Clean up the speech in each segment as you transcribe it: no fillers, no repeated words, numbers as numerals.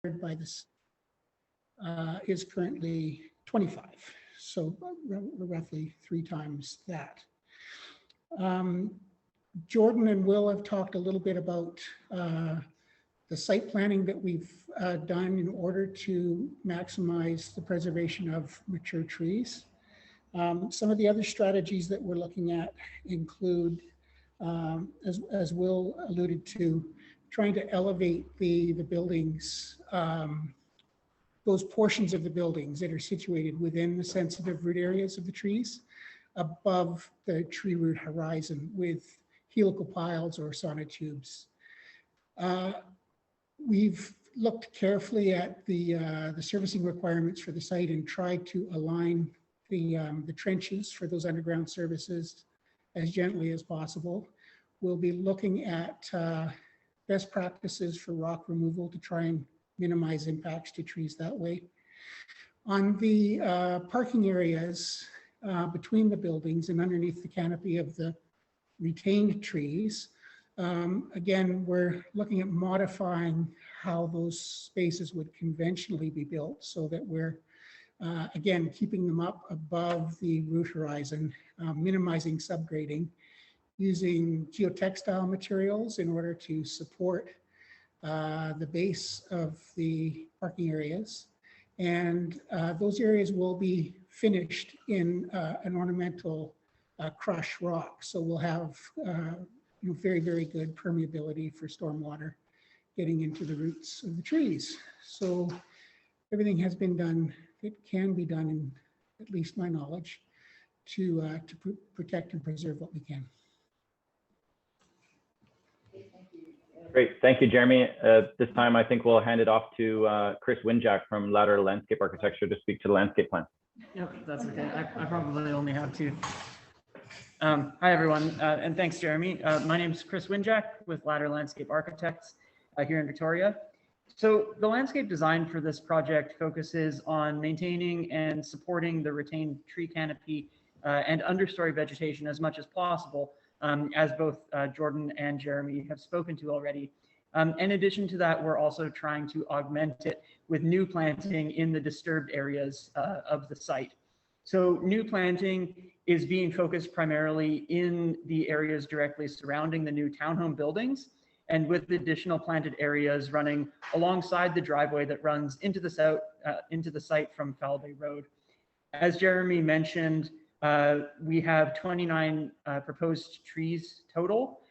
by this is currently 25, so roughly 3 times that. Jordan and Will have talked a little bit about the site planning that we've done in order to maximize the preservation of mature trees. Some of the other strategies that we're looking at include, as Will alluded to, trying to elevate the buildings, those portions of the buildings that are situated within the sensitive root areas of the trees above the tree root horizon with helical piles or sonotubes. We've looked carefully at the servicing requirements for the site and tried to align the trenches for those underground services as gently as possible. We'll be looking at best practices for rock removal to try and minimize impacts to trees that way. On the parking areas between the buildings and underneath the canopy of the retained trees, again, we're looking at modifying how those spaces would conventionally be built so that we're, again, keeping them up above the root horizon, minimizing subgrading, using geotextile materials in order to support the base of the parking areas. And those areas will be finished in an ornamental crushed rock. So we'll have very, very good permeability for stormwater getting into the roots of the trees. So everything has been done, it can be done, in at least my knowledge, to protect and preserve what we can. Great, thank you, Jeremy. This time, I think we'll hand it off to Chris Winjack from Ladder Landscape Architecture to speak to the landscape plan. Yep, that's okay. I probably only have 2. Hi, everyone, and thanks, Jeremy. My name is Chris Winjack with Ladder Landscape Architects here in Victoria. So the landscape design for this project focuses on maintaining and supporting the retained tree canopy and understory vegetation as much as possible, as both Jordan and Jeremy have spoken to already. In addition to that, we're also trying to augment it with new planting in the disturbed areas of the site. So new planting is being focused primarily in the areas directly surrounding the new townhome buildings, and with additional planted areas running alongside the driveway that runs into the site from Foul Bay Road. As Jeremy mentioned, we have 29 proposed trees total.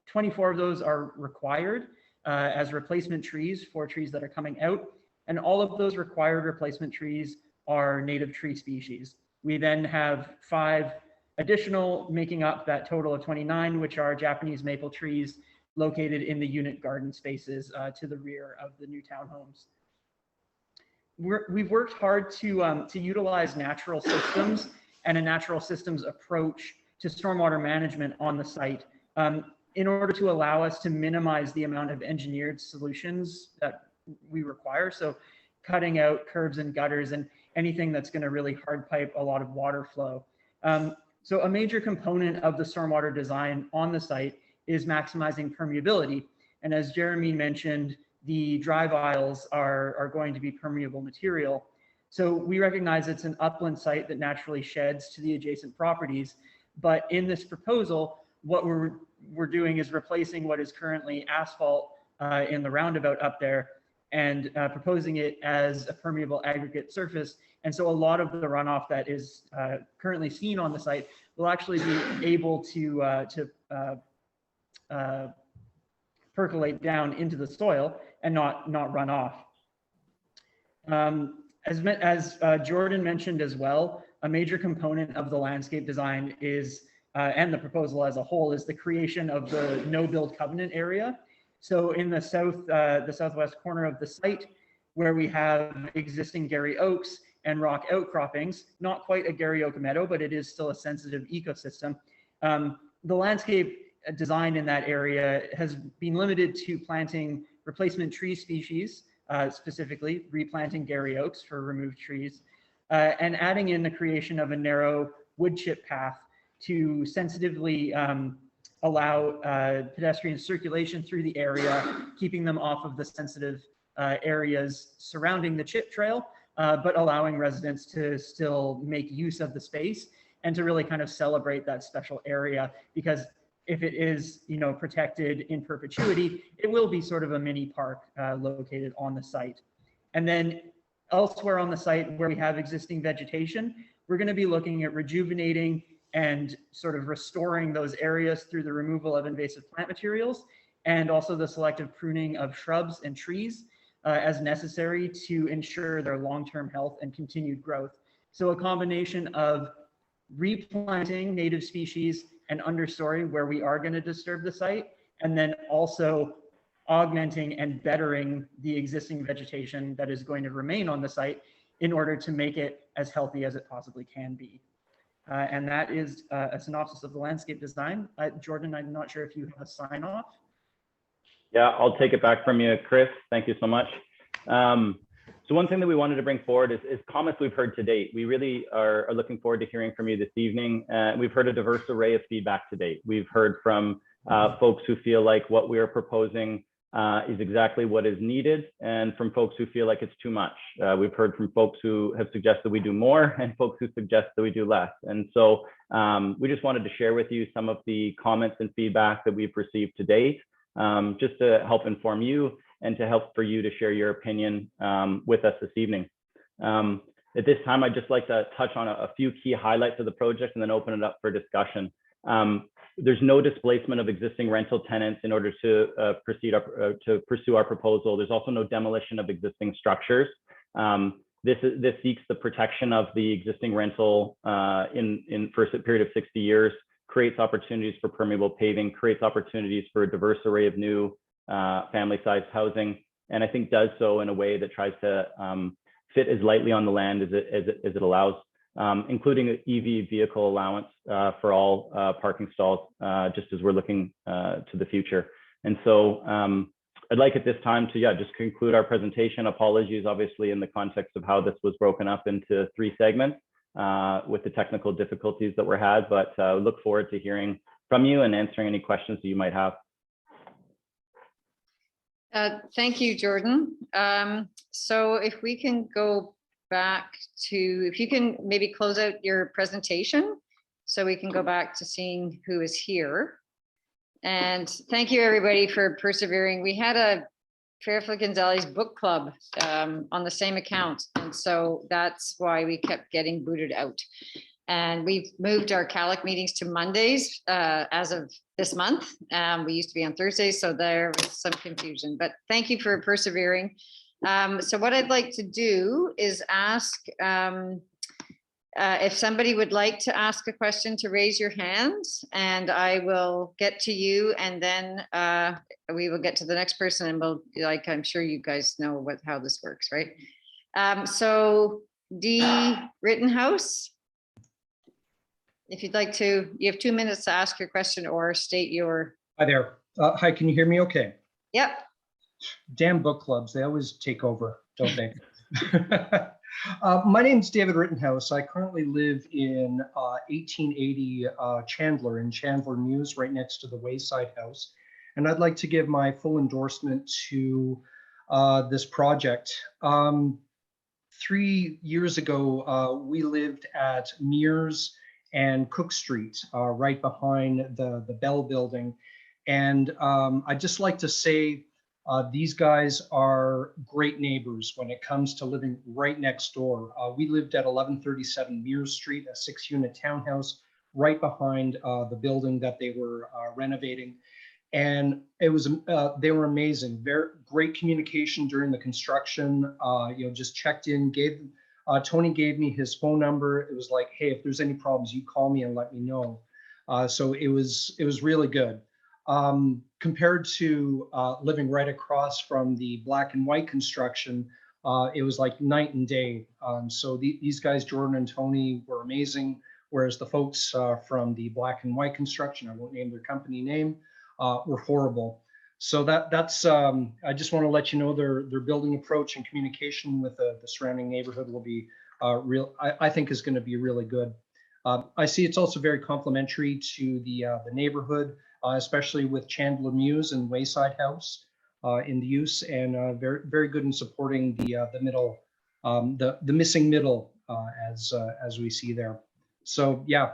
24 of those are required as replacement trees for trees that are coming out, and all of those required replacement trees are native tree species. We then have 5 additional making up that total of 29, which are Japanese maple trees located in the unit garden spaces to the rear of the new townhomes. We've worked hard to utilize natural systems and a natural systems approach to stormwater management on the site in order to allow us to minimize the amount of engineered solutions that we require. So cutting out curbs and gutters and anything that's going to really hard pipe a lot of water flow. So a major component of the stormwater design on the site is maximizing permeability. And as Jeremy mentioned, the drive aisles are going to be permeable material. So we recognize it's an upland site that naturally sheds to the adjacent properties. But in this proposal, what we're doing is replacing what is currently asphalt in the roundabout up there and proposing it as a permeable aggregate surface. And so a lot of the runoff that is currently seen on the site will actually be able to percolate down into the soil and not run off. As Jordan mentioned as well, a major component of the landscape design is, and the proposal as a whole, is the creation of the no-build covenant area. So in the southwest corner of the site, where we have existing Gary oaks and rock outcroppings, not quite a Gary oak meadow, but it is still a sensitive ecosystem. The landscape design in that area has been limited to planting replacement tree species, specifically replanting Gary oaks for removed trees, and adding in the creation of a narrow wood chip path to sensitively allow pedestrian circulation through the area, keeping them off of the sensitive areas surrounding the chip trail, but allowing residents to still make use of the space and to really kind of celebrate that special area, because if it is, protected in perpetuity, it will be sort of a mini park located on the site. And then elsewhere on the site where we have existing vegetation, we're going to be looking at rejuvenating and sort of restoring those areas through the removal of invasive plant materials and also the selective pruning of shrubs and trees as necessary to ensure their long-term health and continued growth. So a combination of replanting native species and understory where we are going to disturb the site, and then also augmenting and bettering the existing vegetation that is going to remain on the site in order to make it as healthy as it possibly can be. And that is a synopsis of the landscape design. Jordan, I'm not sure if you have a sign off. Yeah, I'll take it back from you, Chris. Thank you so much. So one thing that we wanted to bring forward is comments we've heard to date. We really are looking forward to hearing from you this evening. We've heard a diverse array of feedback to date. We've heard from folks who feel like what we are proposing is exactly what is needed, and from folks who feel like it's too much. We've heard from folks who have suggested we do more and folks who suggest that we do less. And so we just wanted to share with you some of the comments and feedback that we've received to date, just to help inform you and to help for you to share your opinion with us this evening. At this time, I'd just like to touch on a few key highlights of the project and then open it up for discussion. There's no displacement of existing rental tenants in order to pursue our proposal. There's also no demolition of existing structures. This seeks the protection of the existing rental for a period of 60 years, creates opportunities for permeable paving, creates opportunities for a diverse array of new family-sized housing, and I think does so in a way that tries to fit as lightly on the land as it allows, including an EV vehicle allowance for all parking stalls, just as we're looking to the future. And so I'd like at this time to just conclude our presentation. Apologies, obviously, in the context of how this was broken up into 3 segments with the technical difficulties that were had, but look forward to hearing from you and answering any questions that you might have. Thank you, Jordan. So if we can go back to, if you can maybe close out your presentation so we can go back to seeing who is here. And thank you everybody for persevering. We had a Fairfield Gonzalez book club on the same account. And so that's why we kept getting booted out. And we've moved our CALIC meetings to Mondays as of this month. We used to be on Thursdays, so there was some confusion, but thank you for persevering. So what I'd like to do is ask if somebody would like to ask a question to raise your hands, and I will get to you, and then we will get to the next person, and we'll, like, I'm sure you guys know how this works, right? So D. Rittenhouse, if you'd like to, you have 2 minutes to ask your question or state your. Hi there. Hi, can you hear me okay? Yep. Damn book clubs, they always take over, don't they? My name's David Rittenhouse. I currently live in 1880 Chandler in Chandler Mews, right next to the Wayside House. And I'd like to give my full endorsement to this project. 3 years ago, we lived at Mears and Cook Street, right behind the Bell Building. And I'd just like to say these guys are great neighbors when it comes to living right next door. We lived at 1137 Mears Street, a 6-unit townhouse right behind the building that they were renovating. And it was they were amazing. Very great communication during the construction. Just checked in, Tony gave me his phone number. It was like, hey, if there's any problems, you call me and let me know. So it was really good. Compared to living right across from the black and white construction, it was like night and day. So these guys, Jordan and Tony, were amazing. Whereas the folks from the black and white construction, I won't name their company name, were horrible. So that's I just want to let you know their building approach and communication with the surrounding neighborhood will be I think is going to be really good. I see it's also very complementary to the neighborhood, especially with Chandler Mews and Wayside House. in the use, and very, very good in supporting the middle, the missing middle, as we see there. So yeah,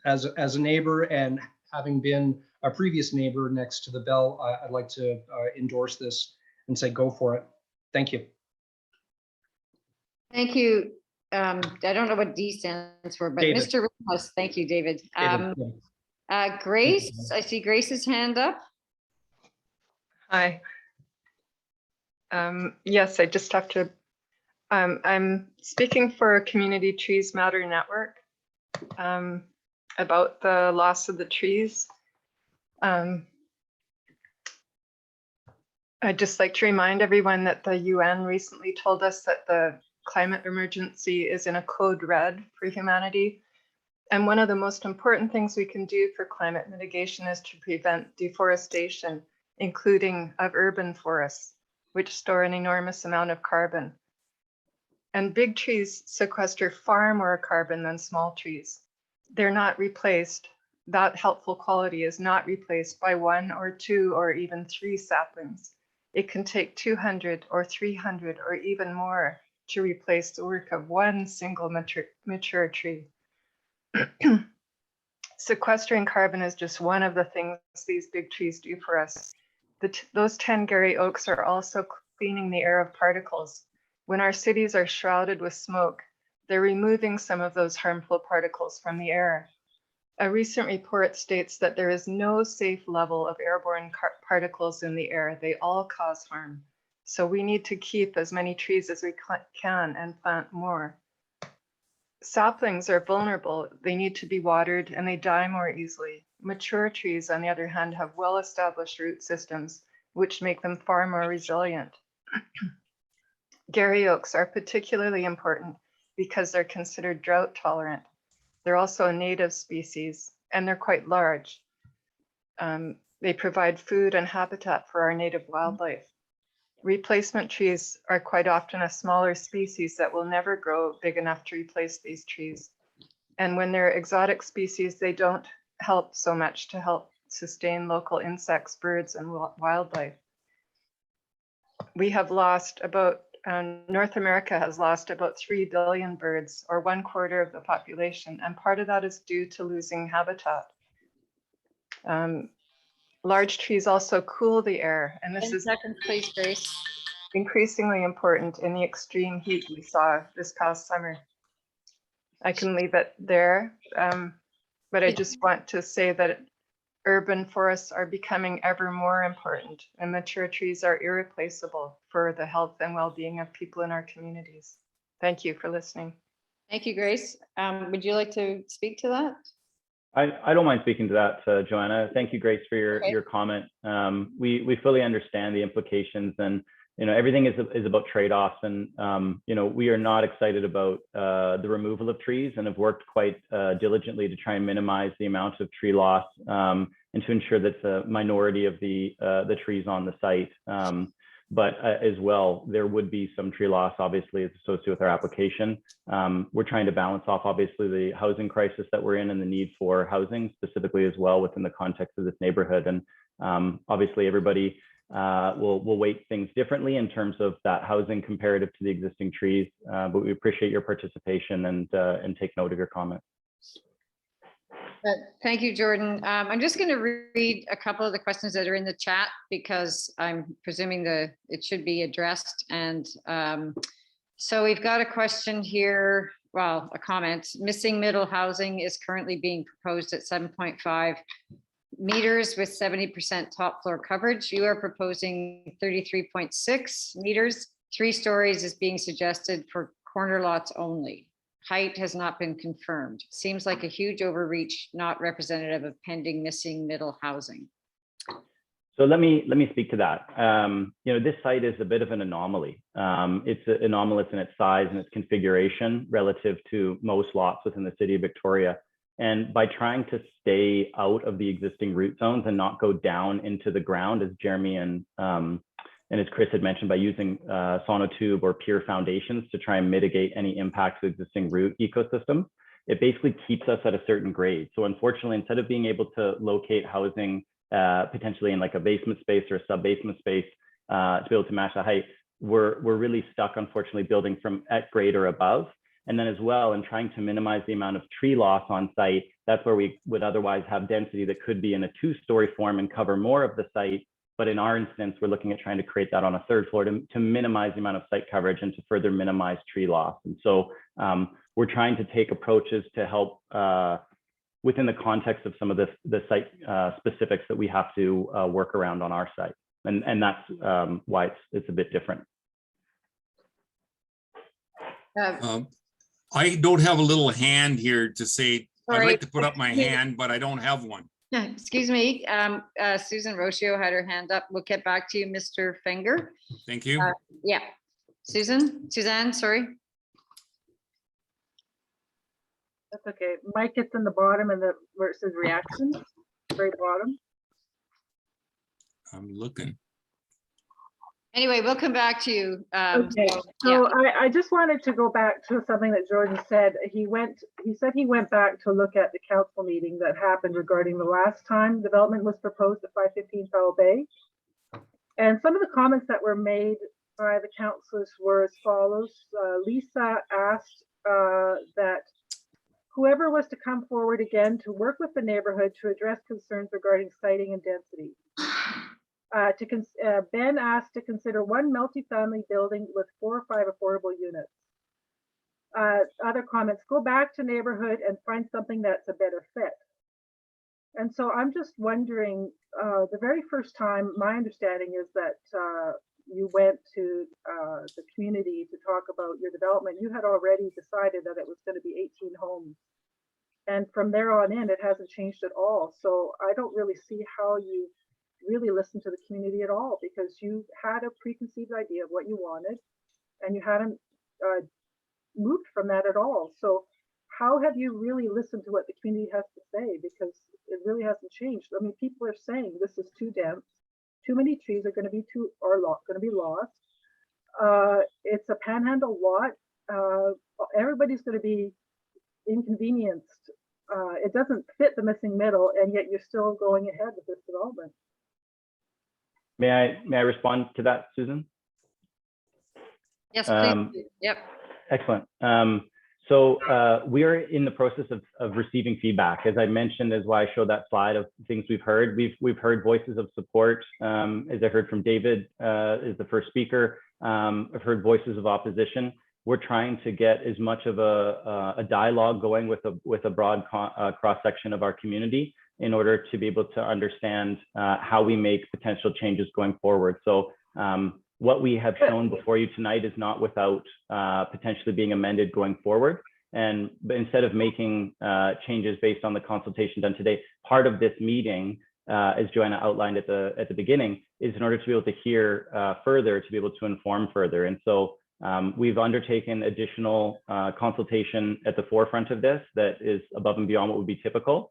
as a neighbor and having been a previous neighbor next to the Bell, I'd like to endorse this and say go for it. Thank you. Thank you. I don't know what D stands for, but David. Mr. Rojas, thank you, David. David, Grace, I see Grace's hand up. Hi. Yes, I just have to, I'm speaking for Community Trees Matter Network about the loss of the trees. I'd just like to remind everyone that the UN recently told us that the climate emergency is in a code red for humanity. And one of the most important things we can do for climate mitigation is to prevent deforestation, including of urban forests, which store an enormous amount of carbon. And big trees sequester far more carbon than small trees. They're not replaced. That helpful quality is not replaced by 1 or 2 or even 3 saplings. It can take 200 or 300 or even more to replace the work of one single mature tree. Sequestering carbon is just one of the things these big trees do for us. Those 10 Gary oaks are also cleaning the air of particles. When our cities are shrouded with smoke, they're removing some of those harmful particles from the air. A recent report states that there is no safe level of airborne particles in the air. They all cause harm. So we need to keep as many trees as we can and plant more. Saplings are vulnerable. They need to be watered and they die more easily. Mature trees, on the other hand, have well-established root systems, which make them far more resilient. Gary oaks are particularly important because they're considered drought tolerant. They're also a native species and they're quite large. They provide food and habitat for our native wildlife. Replacement trees are quite often a smaller species that will never grow big enough to replace these trees. And when they're exotic species, they don't help so much to help sustain local insects, birds, and wildlife. We have lost about, North America has lost about 3 billion birds, or 1/4 of the population, and part of that is due to losing habitat. Large trees also cool the air, and this 10 is seconds, please, Grace. increasingly important in the extreme heat we saw this past summer. I can leave it there, but I just want to say that urban forests are becoming ever more important, and mature trees are irreplaceable for the health and well-being of people in our communities. Thank you for listening. Thank you, Grace. Would you like to speak to that? I don't mind speaking to that, Joanna. Thank you, Grace, for your comment. We fully understand the implications, and everything is about trade-offs, and we are not excited about the removal of trees, and have worked quite diligently to try and minimize the amount of tree loss and to ensure that the minority of the trees on the site. But as well, there would be some tree loss, obviously, associated with our application. We're trying to balance off, obviously, the housing crisis that we're in and the need for housing specifically as well within the context of this neighborhood. And obviously, everybody will weight things differently in terms of that housing comparative to the existing trees. But we appreciate your participation and take note of your comments. Thank you, Jordan. I'm just going to read a couple of the questions that are in the chat because I'm presuming it should be addressed. And so we've got a question here, well, a comment. Missing middle housing is currently being proposed at 7.5 meters with 70% top floor coverage. You are proposing 33.6 meters. 3 stories is being suggested for corner lots only. Height has not been confirmed. Seems like a huge overreach, not representative of pending missing middle housing. So let me speak to that. This site is a bit of an anomaly. It's anomalous in its size and its configuration relative to most lots within the city of Victoria. And by trying to stay out of the existing root zones and not go down into the ground, as Jeremy and as Chris had mentioned, by using sonotube or pier foundations to try and mitigate any impact to existing root ecosystem, it basically keeps us at a certain grade. So unfortunately, instead of being able to locate housing potentially in like a basement space or a sub basement space to be able to match the height. We're really stuck, unfortunately, building from at grade or above. And then as well, in trying to minimize the amount of tree loss on site, that's where we would otherwise have density that could be in a 2-story form and cover more of the site. But in our instance, we're looking at trying to create that on a 3rd floor to minimize the amount of site coverage and to further minimize tree loss. And so we're trying to take approaches to help within the context of some of the site specifics that we have to work around on our site. And that's why it's a bit different. I don't have a little hand here to say, I'd Sorry. like to put up my hand, but I don't have one. Excuse me, Susan Rocio had her hand up. We'll get back to you, Mr. Finger. Thank you. Yeah, Suzanne, sorry. That's okay. Mike, it's in the bottom and where it says reactions, very bottom. I'm looking. Anyway, we'll come back to you. Okay, so I just wanted to go back to something that Jordan said. He said he went back to look at the council meeting that happened regarding the last time development was proposed at 515 Fowl Bay. And some of the comments that were made by the councilors were as follows. Lisa asked that whoever was to come forward again to work with the neighborhood to address concerns regarding siting and density. Ben asked to consider one multifamily building with 4 or 5 affordable units. Other comments, go back to neighborhood and find something that's a better fit. And so I'm just wondering, the very first time, my understanding is that you went to the community to talk about your development, you had already decided that it was going to be 18 homes. And from there on in, it hasn't changed at all. So I don't really see how you really listen to the community at all, because you had a preconceived idea of what you wanted and you hadn't moved from that at all. So how have you really listened to what the community has to say? Because it really hasn't changed. I mean, people are saying this is too dense, too many trees are going to be lost. It's a panhandle lot. Everybody's going to be inconvenienced. It doesn't fit the missing middle, and yet you're still going ahead with this development. May I respond to that, Susan? Yes, please. Yep. Excellent. So we are in the process of receiving feedback. As I mentioned, is why I showed that slide of things we've heard. We've heard voices of support. As I heard from David, is the first speaker. I've heard voices of opposition. We're trying to get as much of a dialogue going with a broad cross section of our community in order to be able to understand how we make potential changes going forward. So what we have shown before you tonight is not without potentially being amended going forward. But instead of making changes based on the consultation done today, part of this meeting, as Joanna outlined at the beginning, is in order to be able to hear further, to be able to inform further. And so we've undertaken additional consultation at the forefront of this that is above and beyond what would be typical.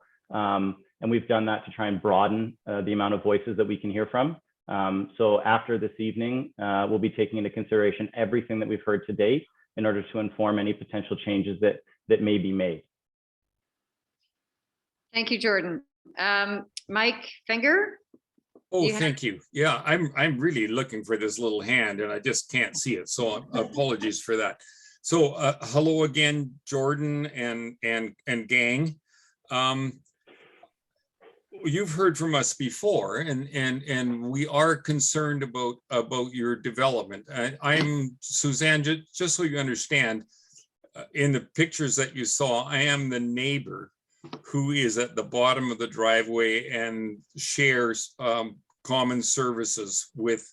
And we've done that to try and broaden the amount of voices that we can hear from. So after this evening, we'll be taking into consideration everything that we've heard to date in order to inform any potential changes that may be made. Thank you, Jordan. Mike Finger? Oh, thank you. Yeah, I'm really looking for this little hand and I just can't see it. So apologies for that. So hello again, Jordan and gang. You've heard from us before, and we are concerned about your development. I'm Suzanne, just so you understand, in the pictures that you saw, I am the neighbor who is at the bottom of the driveway and shares common services with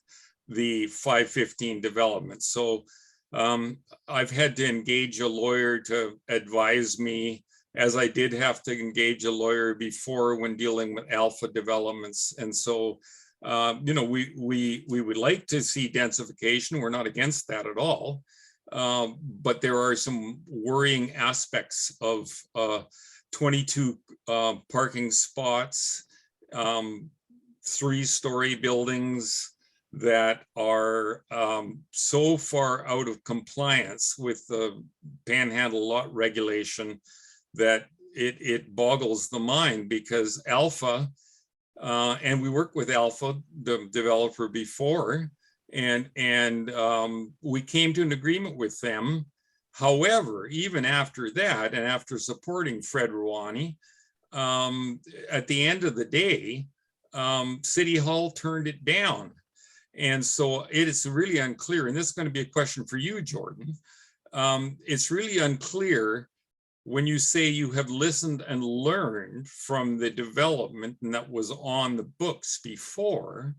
the 515 development. So I've had to engage a lawyer to advise me, as I did have to engage a lawyer before when dealing with alpha developments. And so, you know, we would like to see densification. We're not against that at all. But there are some worrying aspects of 22 parking spots, 3-story buildings that are so far out of compliance with the panhandle lot regulation that it boggles the mind, because alpha And we worked with Alpha, the developer, before, and we came to an agreement with them. However, even after that, and after supporting Fred Rouhani, at the end of the day, City Hall turned it down. And so it is really unclear, and this is going to be a question for you, Jordan. It's really unclear when you say you have listened and learned from the development and that was on the books before.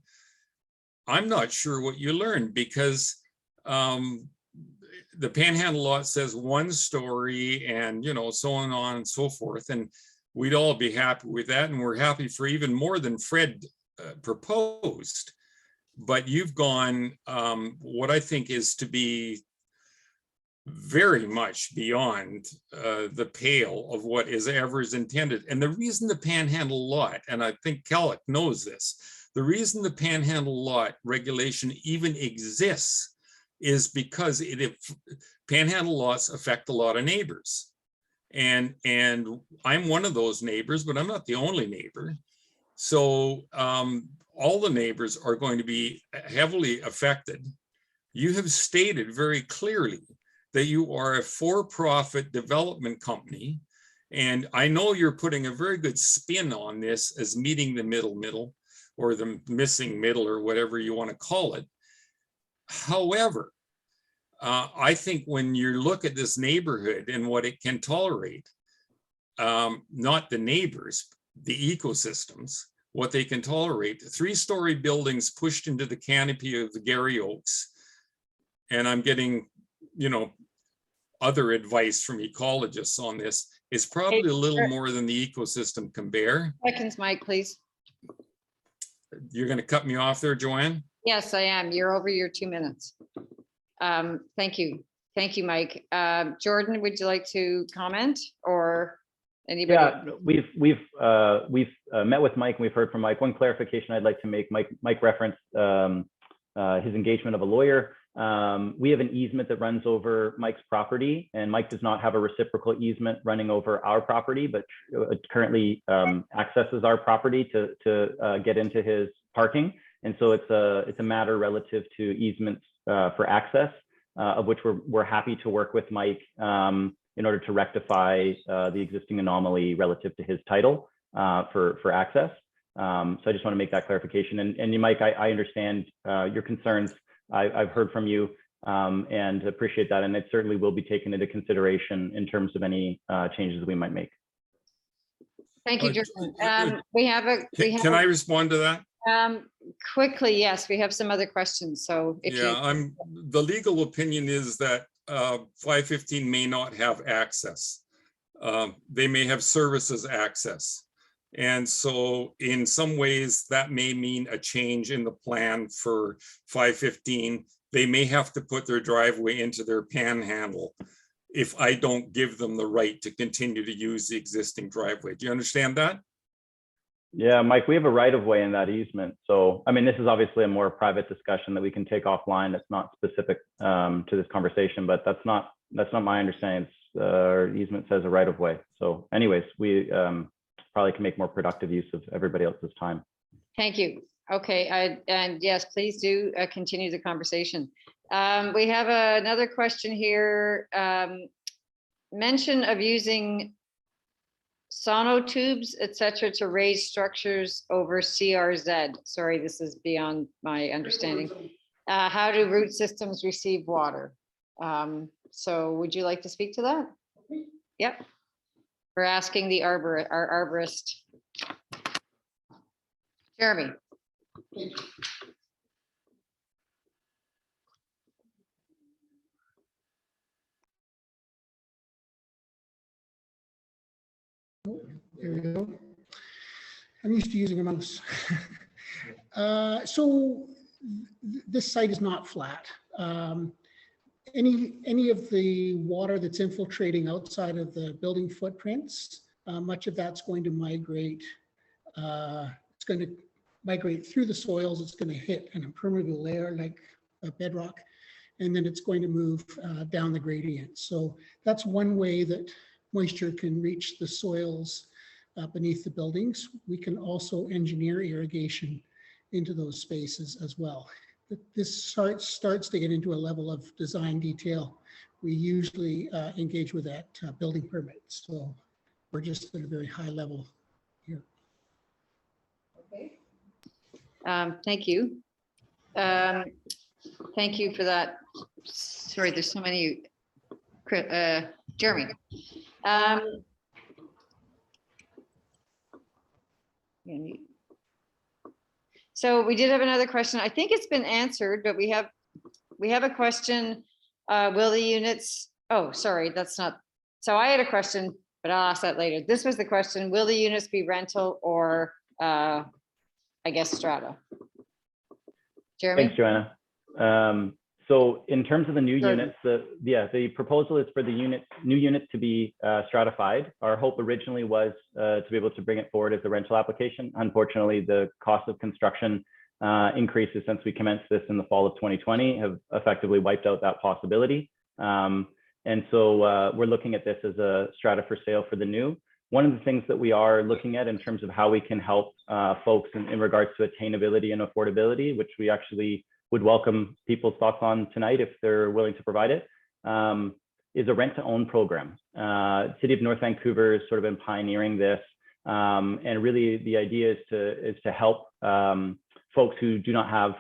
I'm not sure what you learned, because the Panhandle lot says 1 story and, you know, so on and so forth. And we'd all be happy with that. And we're happy for even more than Fred proposed. But you've gone what I think is to be very much beyond the pale of what is ever intended. And the reason the Panhandle lot, and I think Kellick knows this, the reason the Panhandle lot regulation even exists is because Panhandle lots affect a lot of neighbors. And I'm one of those neighbors, but I'm not the only neighbor. So all the neighbors are going to be heavily affected. You have stated very clearly that you are a for-profit development company. And I know you're putting a very good spin on this as meeting the middle, or the missing middle, or whatever you want to call it. However, I think when you look at this neighborhood and what it can tolerate, not the neighbors, the ecosystems, what they can tolerate, 3-story buildings pushed into the canopy of the Gary Oaks. And I'm getting, you know, other advice from ecologists on this, is probably a little more than the ecosystem can bear. Seconds, Mike, please. You're going to cut me off there, Joanne? Yes, I am. You're over your 2 minutes. Thank you. Thank you, Mike. Jordan, would you like to comment, or anybody? Yeah, we've met with Mike and we've heard from Mike. One clarification I'd like to make, Mike referenced his engagement of a lawyer. We have an easement that runs over Mike's property, and Mike does not have a reciprocal easement running over our property, but currently accesses our property to get into his parking. And so it's a matter relative to easements for access, of which we're happy to work with Mike in order to rectify the existing anomaly relative to his title for access. So I just want to make that clarification. And Mike, I understand your concerns. I've heard from you and appreciate that. And it certainly will be taken into consideration in terms of any changes we might make. Thank you, Jordan. Can I respond to that? Quickly, yes, we have some other questions. So if the legal opinion is that 515 may not have access. They may have services access. And so in some ways that may mean a change in the plan for 515. They may have to put their driveway into their panhandle if I don't give them the right to continue to use the existing driveway. Do you understand that? Yeah, Mike, we have a right of way in that easement. So, I mean, this is obviously a more private discussion that we can take offline. That's not specific to this conversation, but that's not my understanding. Our easement says a right of way. So anyways, we probably can make more productive use of everybody else's time. Thank you. Okay, and yes, please do continue the conversation. We have another question here. Mention of using sonotubes, etc., to raise structures over CRZ. Sorry, this is beyond my understanding. How do root systems receive water? So would you like to speak to that? Yep. We're asking our arborist. Jeremy. There we go. I'm used to using a mouse. So this site is not flat. Any of the water that's infiltrating outside of the building footprints, much of that's going to migrate. It's going to migrate through the soils. It's going to hit an impermeable layer like a bedrock, and then it's going to move down the gradient. So that's one way that moisture can reach the soils beneath the buildings. We can also engineer irrigation into those spaces as well. This starts to get into a level of design detail we usually engage with at building permits. So we're just at a very high level here. Okay. Thank you. Thank you for that. Sorry, there's so many. Jeremy. So we did have another question. I think it's been answered, but we have a question. Will the units, oh, sorry, that's not. So I had a question, but I'll ask that later. This was the question. Will the units be rental or I guess strata? Jeremy? Thanks, Joanna. So in terms of the new Jordan. units, the proposal is for the new units to be stratified. Our hope originally was to be able to bring it forward as a rental application. Unfortunately, the cost of construction increases since we commenced this in the fall of 2020 have effectively wiped out that possibility. And so we're looking at this as a strata for sale for the new. One of the things that we are looking at in terms of how we can help folks in regards to attainability and affordability, which we actually would welcome people's thoughts on tonight if they're willing to provide it, is a rent-to-own program. City of North Vancouver has sort of been pioneering this, and really the idea is to help folks who do not have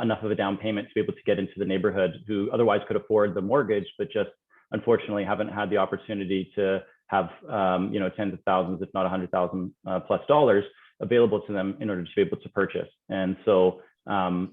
enough of a down payment to be able to get into the neighborhood, who otherwise could afford the mortgage, but just unfortunately haven't had the opportunity to have tens of thousands, if not $100,000 plus dollars available to them in order to be able to purchase. And so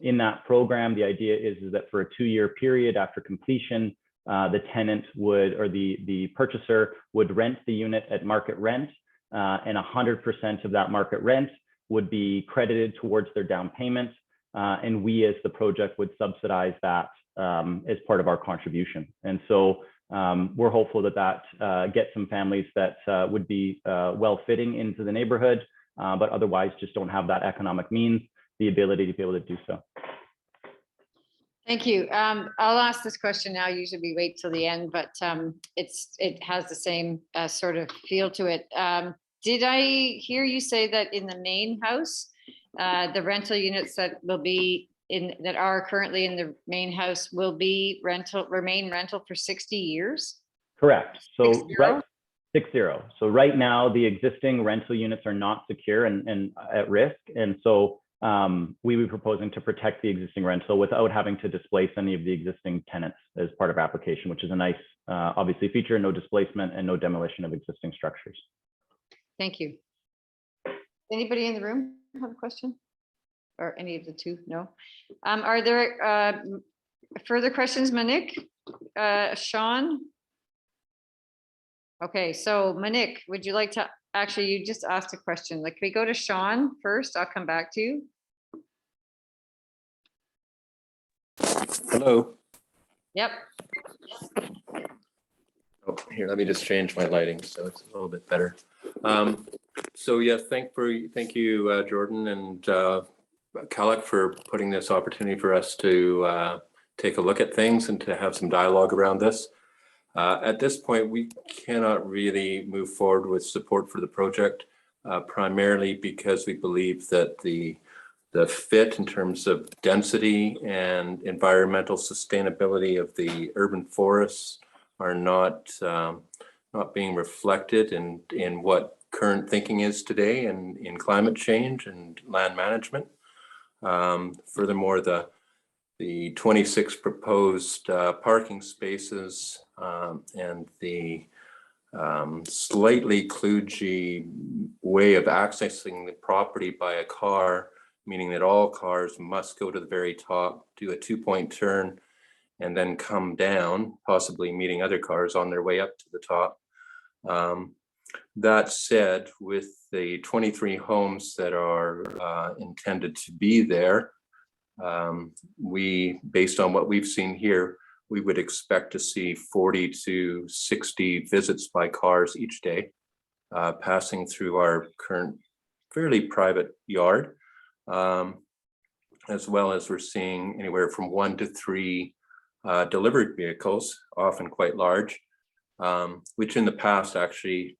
in that program, the idea is that for a 2-year period after completion, the tenant would, or the purchaser would rent the unit at market rent, and 100% of that market rent would be credited towards their down payment. And we as the project would subsidize that as part of our contribution. And so we're hopeful that gets some families that would be well fitting into the neighborhood, but otherwise just don't have that economic means, the ability to be able to do so. Thank you. I'll ask this question now. Usually we wait till the end, but it has the same sort of feel to it. Did I hear you say that in the main house, the rental units that are currently in the main house will be remain rental for 60 years? Correct. So 60? right, 60. So right now the existing rental units are not secure and at risk, and so we were proposing to protect the existing rental without having to displace any of the existing tenants as part of our application, which is a nice, obviously feature, no displacement and no demolition of existing structures. Thank you. Anybody in the room have a question? Or any of the two? No. Are there further questions, Monique? Sean? Okay, so Monique, would you like to, actually, you just asked a question. Like, can we go to Sean first? I'll come back to you. Hello. Yep. Oh, here, let me just change my lighting so it's a little bit better. So yes, thank you, Jordan and Calec for putting this opportunity for us to take a look at things and to have some dialogue around this. At this point, we cannot really move forward with support for the project, primarily because we believe that the fit in terms of density and environmental sustainability of the urban forests are not being reflected in what current thinking is today in climate change and land management. Furthermore, the 26 proposed parking spaces and the slightly kludgy way of accessing the property by a car, meaning that all cars must go to the very top, do a 2-point turn, and then come down, possibly meeting other cars on their way up to the top. That said, with the 23 homes that are intended to be there, based on what we've seen here, we would expect to see 40 to 60 visits by cars each day, passing through our current fairly private yard, as well as we're seeing anywhere from 1 to 3 delivered vehicles, often quite large, which in the past actually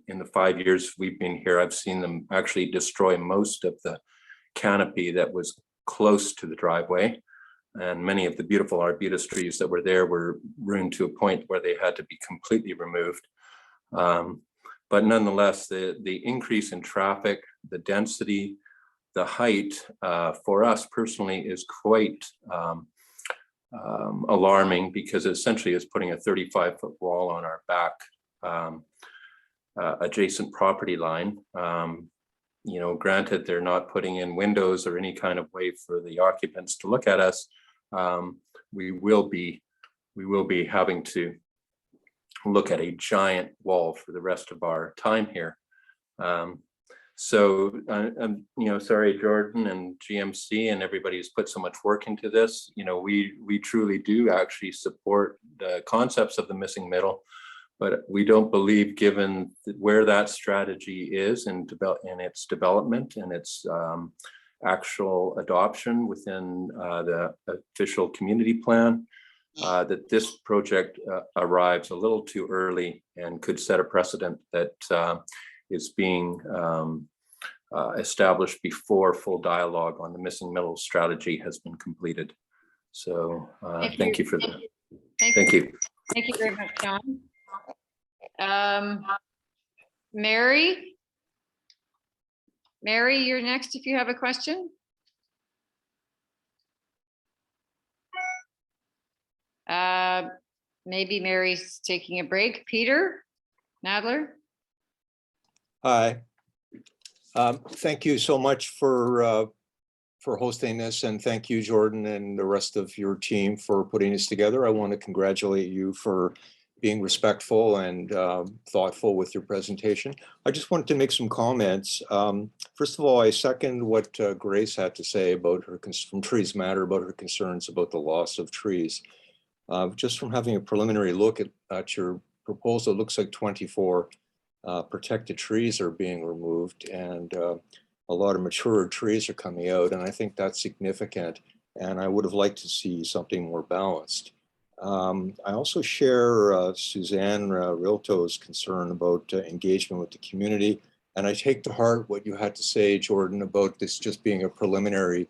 in the 5 years we've been here, I've seen them actually destroy most of the canopy that was close to the driveway. And many of the beautiful arbutus trees that were there were ruined to a point where they had to be completely removed. But nonetheless, the increase in traffic, the density, the height, for us personally is quite alarming, because essentially it's putting a 35-foot wall on our back adjacent property line. You know, granted, they're not putting in windows or any kind of way for the occupants to look at us. We will be having to look at a giant wall for the rest of our time here. So, you know, sorry, Jordan and GMC and everybody who's put so much work into this. You know, we truly do actually support the concepts of the missing middle, but we don't believe, given where that strategy is in its development and its actual adoption within the official community plan, that this project arrives a little too early and could set a precedent that is being established before full dialogue on the missing middle strategy has been completed. So thank you for that. Thank you. Thank you very much, John. Mary, you're next if you have a question. Maybe Mary's taking a break. Peter Nadler. Hi. Thank you so much for hosting this, and thank you, Jordan, and the rest of your team for putting this together. I want to congratulate you for being respectful and thoughtful with your presentation. I just wanted to make some comments. First of all, I second what Grace had to say about her, from Trees Matter, about her concerns about the loss of trees. Just from having a preliminary look at your proposal, it looks like 24 protected trees are being removed, and a lot of mature trees are coming out, and I think that's significant, and I would have liked to see something more balanced. I also share Suzanne Rilto's concern about engagement with the community, and I take to heart what you had to say, Jordan, about this just being a preliminary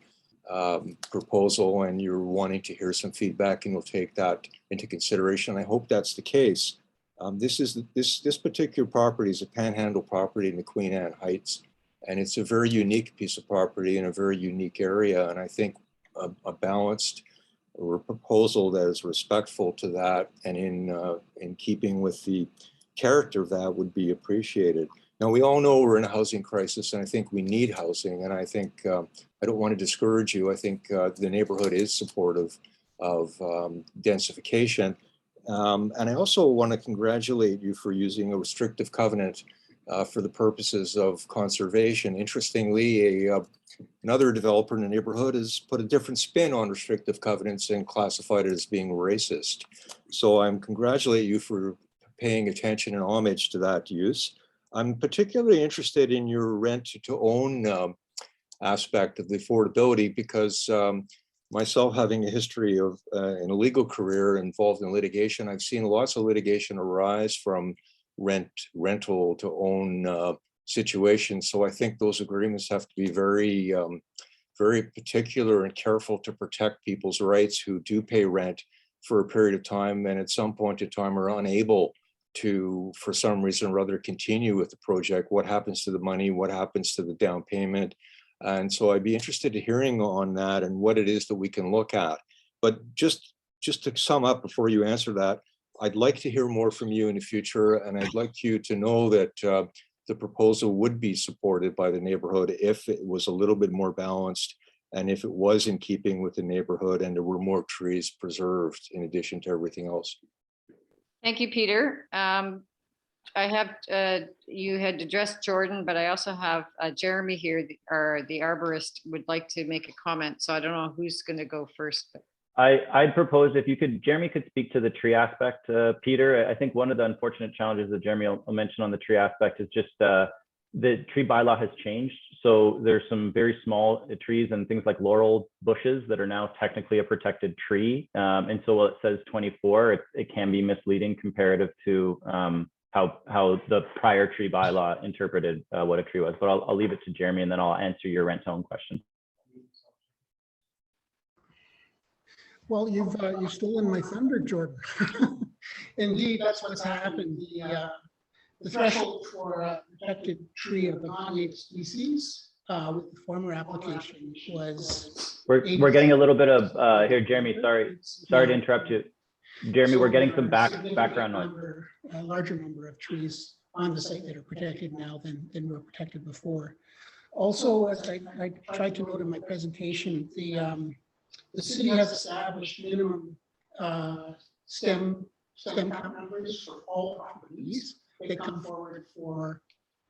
proposal, and you're wanting to hear some feedback, and you'll take that into consideration. I hope that's the case. This particular property is a panhandle property in the Queen Anne Heights, and it's a very unique piece of property in a very unique area. And I think a balanced or a proposal that is respectful to that and in keeping with the character of that would be appreciated. Now, we all know we're in a housing crisis, and I think we need housing. And I think I don't want to discourage you. I think the neighborhood is supportive of densification. And I also want to congratulate you for using a restrictive covenant for the purposes of conservation. Interestingly, another developer in the neighborhood has put a different spin on restrictive covenants and classified it as being racist. So I'm congratulating you for paying attention and homage to that use. I'm particularly interested in your rent to own aspect of the affordability, because myself having a history of in a legal career involved in litigation, I've seen lots of litigation arise from rental to own situations. So I think those agreements have to be very, very particular and careful to protect people's rights who do pay rent for a period of time and at some point in time are unable to, for some reason or other, continue with the project. What happens to the money? What happens to the down payment? And so I'd be interested in hearing on that and what it is that we can look at. But just to sum up before you answer that, I'd like to hear more from you in the future, and I'd like you to know that the proposal would be supported by the neighborhood if it was a little bit more balanced and if it was in keeping with the neighborhood and there were more trees preserved in addition to everything else. Thank you, Peter. I have, you had addressed Jordan, but I also have Jeremy here, the arborist, would like to make a comment. So I don't know who's going to go first. But I'd propose if you could, Jeremy could speak to the tree aspect. Peter, I think one of the unfortunate challenges that Jeremy will mention on the tree aspect is just the tree bylaw has changed. So there's some very small trees and things like laurel bushes that are now technically a protected tree. And so while it says 24, it can be misleading comparative to how the prior tree bylaw interpreted what a tree was. But I'll leave it to Jeremy, and then I'll answer your rent to own question. Well, you've stolen my thunder, Jordan. Indeed, that's what's happened. The threshold for a protected tree of a non-native species with the former application was. We're getting a little bit of here, Jeremy. Sorry to interrupt you. Jeremy, we're getting some background noise. A larger number of trees on the site that are protected now than were protected before. Also, as I tried to note in my presentation, the city has established minimum stem count numbers for all properties that come forward for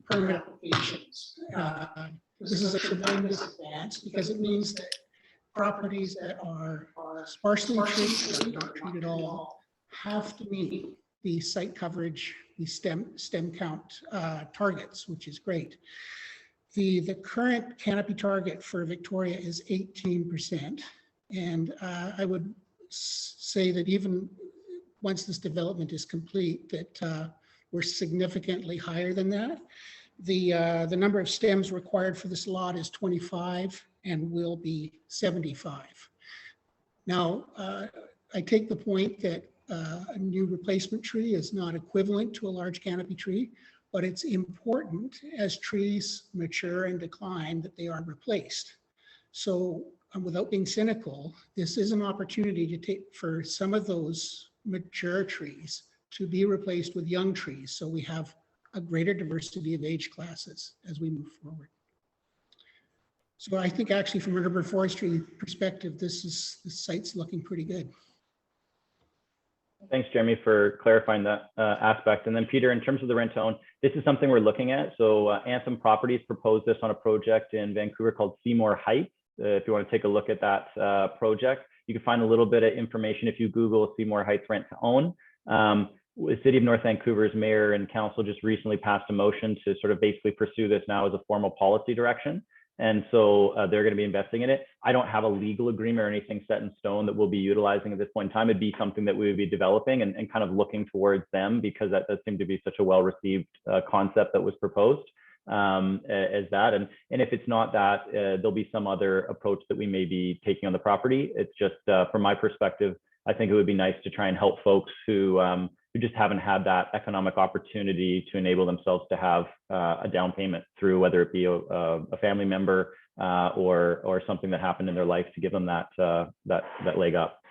permit applications. This is a tremendous advance because it means that properties that are sparsely treated or not treated at all have to meet the site coverage, the stem count targets, which is great. The current canopy target for Victoria is 18%. And I would say that even once this development is complete, that we're significantly higher than that. The number of stems required for this lot is 25 and will be 75. Now, I take the point that a new replacement tree is not equivalent to a large canopy tree, but it's important as trees mature and decline that they are replaced. So without being cynical, this is an opportunity to take for some of those mature trees to be replaced with young trees. So we have a greater diversity of age classes as we move forward. So I think actually from an urban forestry perspective, this site's looking pretty good. Thanks, Jeremy, for clarifying that aspect. And then Peter, in terms of the rent to own, this is something we're looking at. So Anthem Properties proposed this on a project in Vancouver called Seymour Heights. If you want to take a look at that project, you can find a little bit of information if you Google Seymour Heights rent to own. The City of North Vancouver's mayor and council just recently passed a motion to sort of basically pursue this now as a formal policy direction. And so they're going to be investing in it. I don't have a legal agreement or anything set in stone that we'll be utilizing at this point in time. It'd be something that we would be developing and kind of looking towards them, because that does seem to be such a well-received concept that was proposed as that. And if it's not that, there'll be some other approach that we may be taking on the property. It's just from my perspective, I think it would be nice to try and help folks who just haven't had that economic opportunity to enable themselves to have a down payment through whether it be a family member or something that happened in their life to give them that leg up.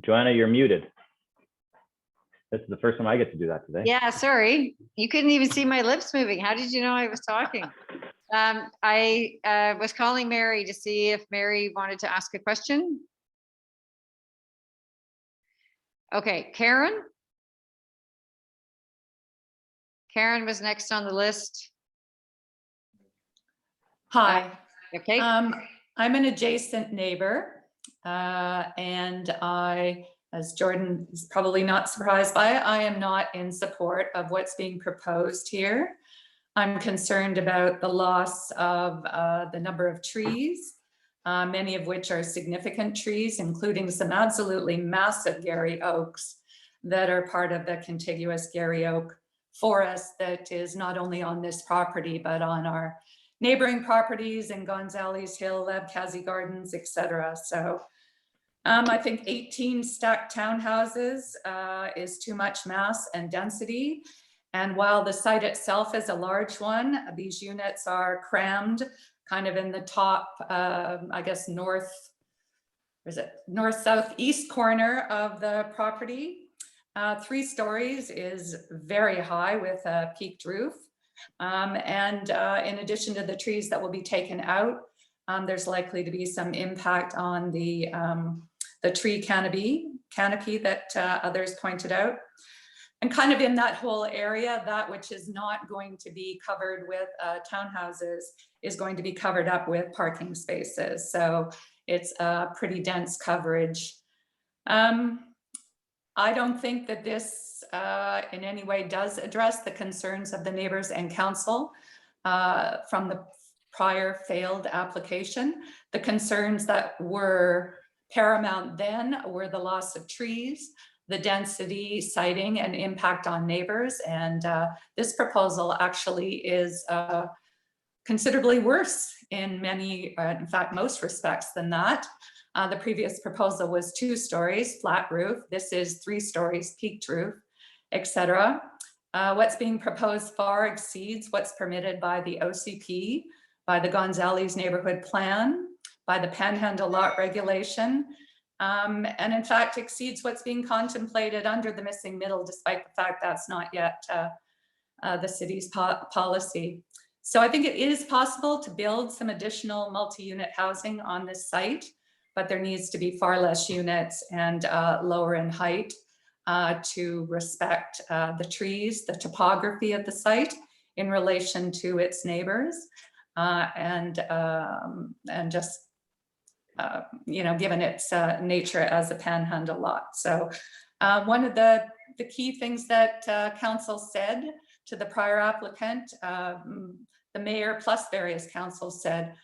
Joanna, you're muted. This is the first time I get to do that today. Yeah, sorry. You couldn't even see my lips moving. How did you know I was talking? I was calling Mary to see if Mary wanted to ask a question. Okay, Karen. Karen was next on the list. Hi. Okay. I'm an adjacent neighbor, and I, as Jordan is probably not surprised by it, I am not in support of what's being proposed here. I'm concerned about the loss of the number of trees, many of which are significant trees, including some absolutely massive Gary oaks that are part of the contiguous Gary oak forest that is not only on this property, but on our neighboring properties in Gonzales Hill, Labkazi Gardens, etc. So I think 18 stacked townhouses is too much mass and density. And while the site itself is a large one, these units are crammed kind of in the top, I guess, north-southeast corner of the property. 3 stories is very high with a peaked roof. And in addition to the trees that will be taken out, there's likely to be some impact on the tree canopy that others pointed out. And kind of in that whole area, that which is not going to be covered with townhouses is going to be covered up with parking spaces. So it's a pretty dense coverage. I don't think that this in any way does address the concerns of the neighbors and council from the prior failed application. The concerns that were paramount then were the loss of trees, the density, siting, and impact on neighbors. And this proposal actually is considerably worse in many, in fact, most respects than that. The previous proposal was 2 stories, flat roof. This is 3 stories, peaked roof, etc. What's being proposed far exceeds what's permitted by the OCP, by the Gonzales neighborhood plan, by the Panhandle lot regulation, and in fact exceeds what's being contemplated under the missing middle, despite the fact that's not yet the city's policy. So I think it is possible to build some additional multi-unit housing on this site, but there needs to be far less units and lower in height to respect the trees, the topography of the site in relation to its neighbors, and just you know, given its nature as a panhandle lot. So one of the key things that council said to the prior applicant, the mayor plus various councils said,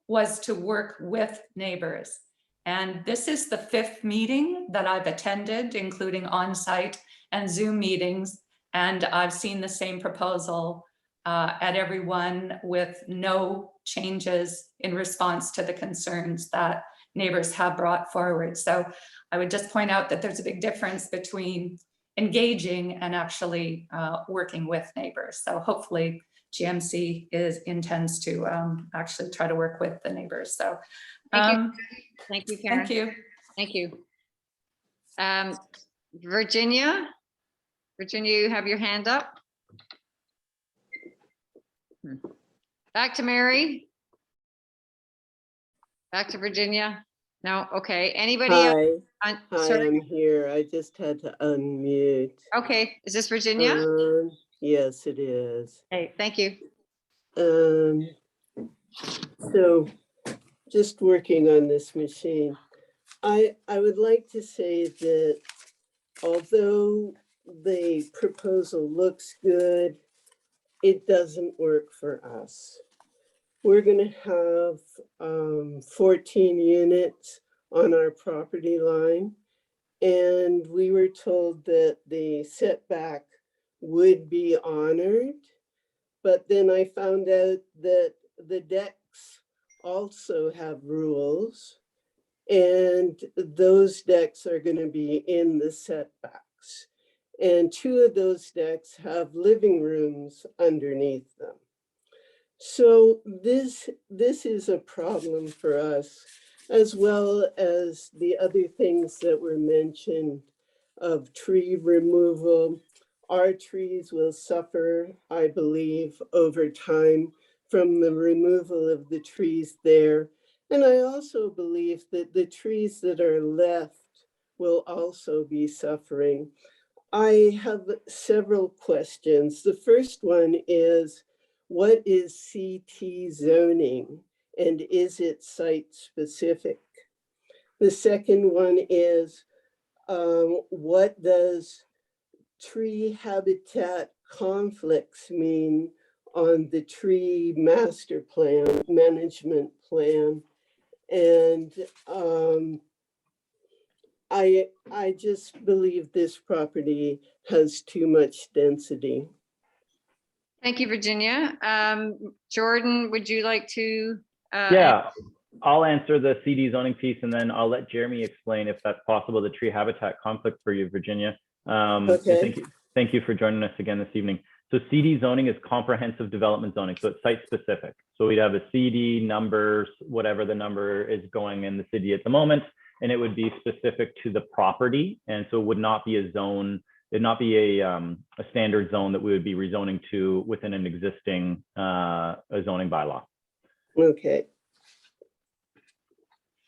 was to work with neighbors. And this is the 5th meeting that I've attended, including on-site and Zoom meetings. And I've seen the same proposal at every one with no changes in response to the concerns that neighbors have brought forward. So I would just point out that there's a big difference between engaging and actually working with neighbors. So hopefully GMC intends to actually try to work with the neighbors. So Thank you, Karen. thank you. Thank you. Virginia, you have your hand up. Back to Mary. Back to Virginia. No, okay. Anybody else? Hi, Sorry. I'm here. I just had to unmute. Okay, is this Virginia? Yes, it is. Okay, thank you. So just working on this machine. I would like to say that although the proposal looks good, it doesn't work for us. We're going to have 14 units on our property line, and we were told that the setback would be honored. But then I found out that the decks also have rules, and those decks are going to be in the setbacks. And 2 of those decks have living rooms underneath them. So this is a problem for us, as well as the other things that were mentioned of tree removal. Our trees will suffer, I believe, over time from the removal of the trees there. And I also believe that the trees that are left will also be suffering. I have several questions. The first one is, what is CT zoning, and is it site specific? The second one is, what does tree habitat conflicts mean on the tree master plan, management plan? And I just believe this property has too much density. Thank you, Virginia. Jordan, would you like to? Yeah, I'll answer the CD zoning piece, and then I'll let Jeremy explain if that's possible, the tree habitat conflict for you, Virginia. Okay. Thank you for joining us again this evening. So CD zoning is comprehensive development zoning, so it's site specific. So we'd have a CD numbers, whatever the number is going in the city at the moment, and it would be specific to the property, and so it would not be a zone. It'd not be a standard zone that we would be rezoning to within an existing a zoning bylaw. Okay.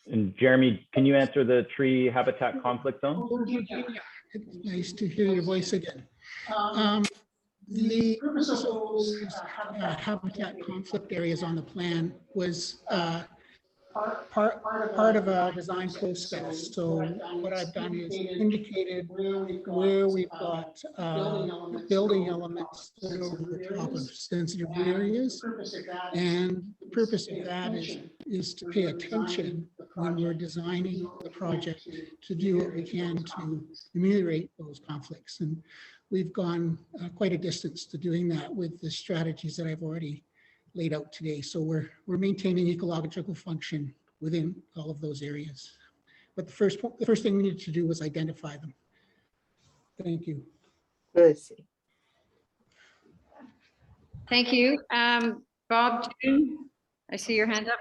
And Jeremy, can you answer the tree habitat conflict zone? It's nice to hear your voice again. The purpose of those habitat conflict areas on the plan was part of a design process. So what I've done is indicated where we've got building elements that are over the top of sensitive areas. And the purpose of that is to pay attention when we're designing the project to do what we can to ameliorate those conflicts. And we've gone quite a distance to doing that with the strategies that I've already laid out today. So we're maintaining ecological function within all of those areas. But the first thing we needed to do was identify them. Thank you. I see. Thank you. Bob, I see your hand up.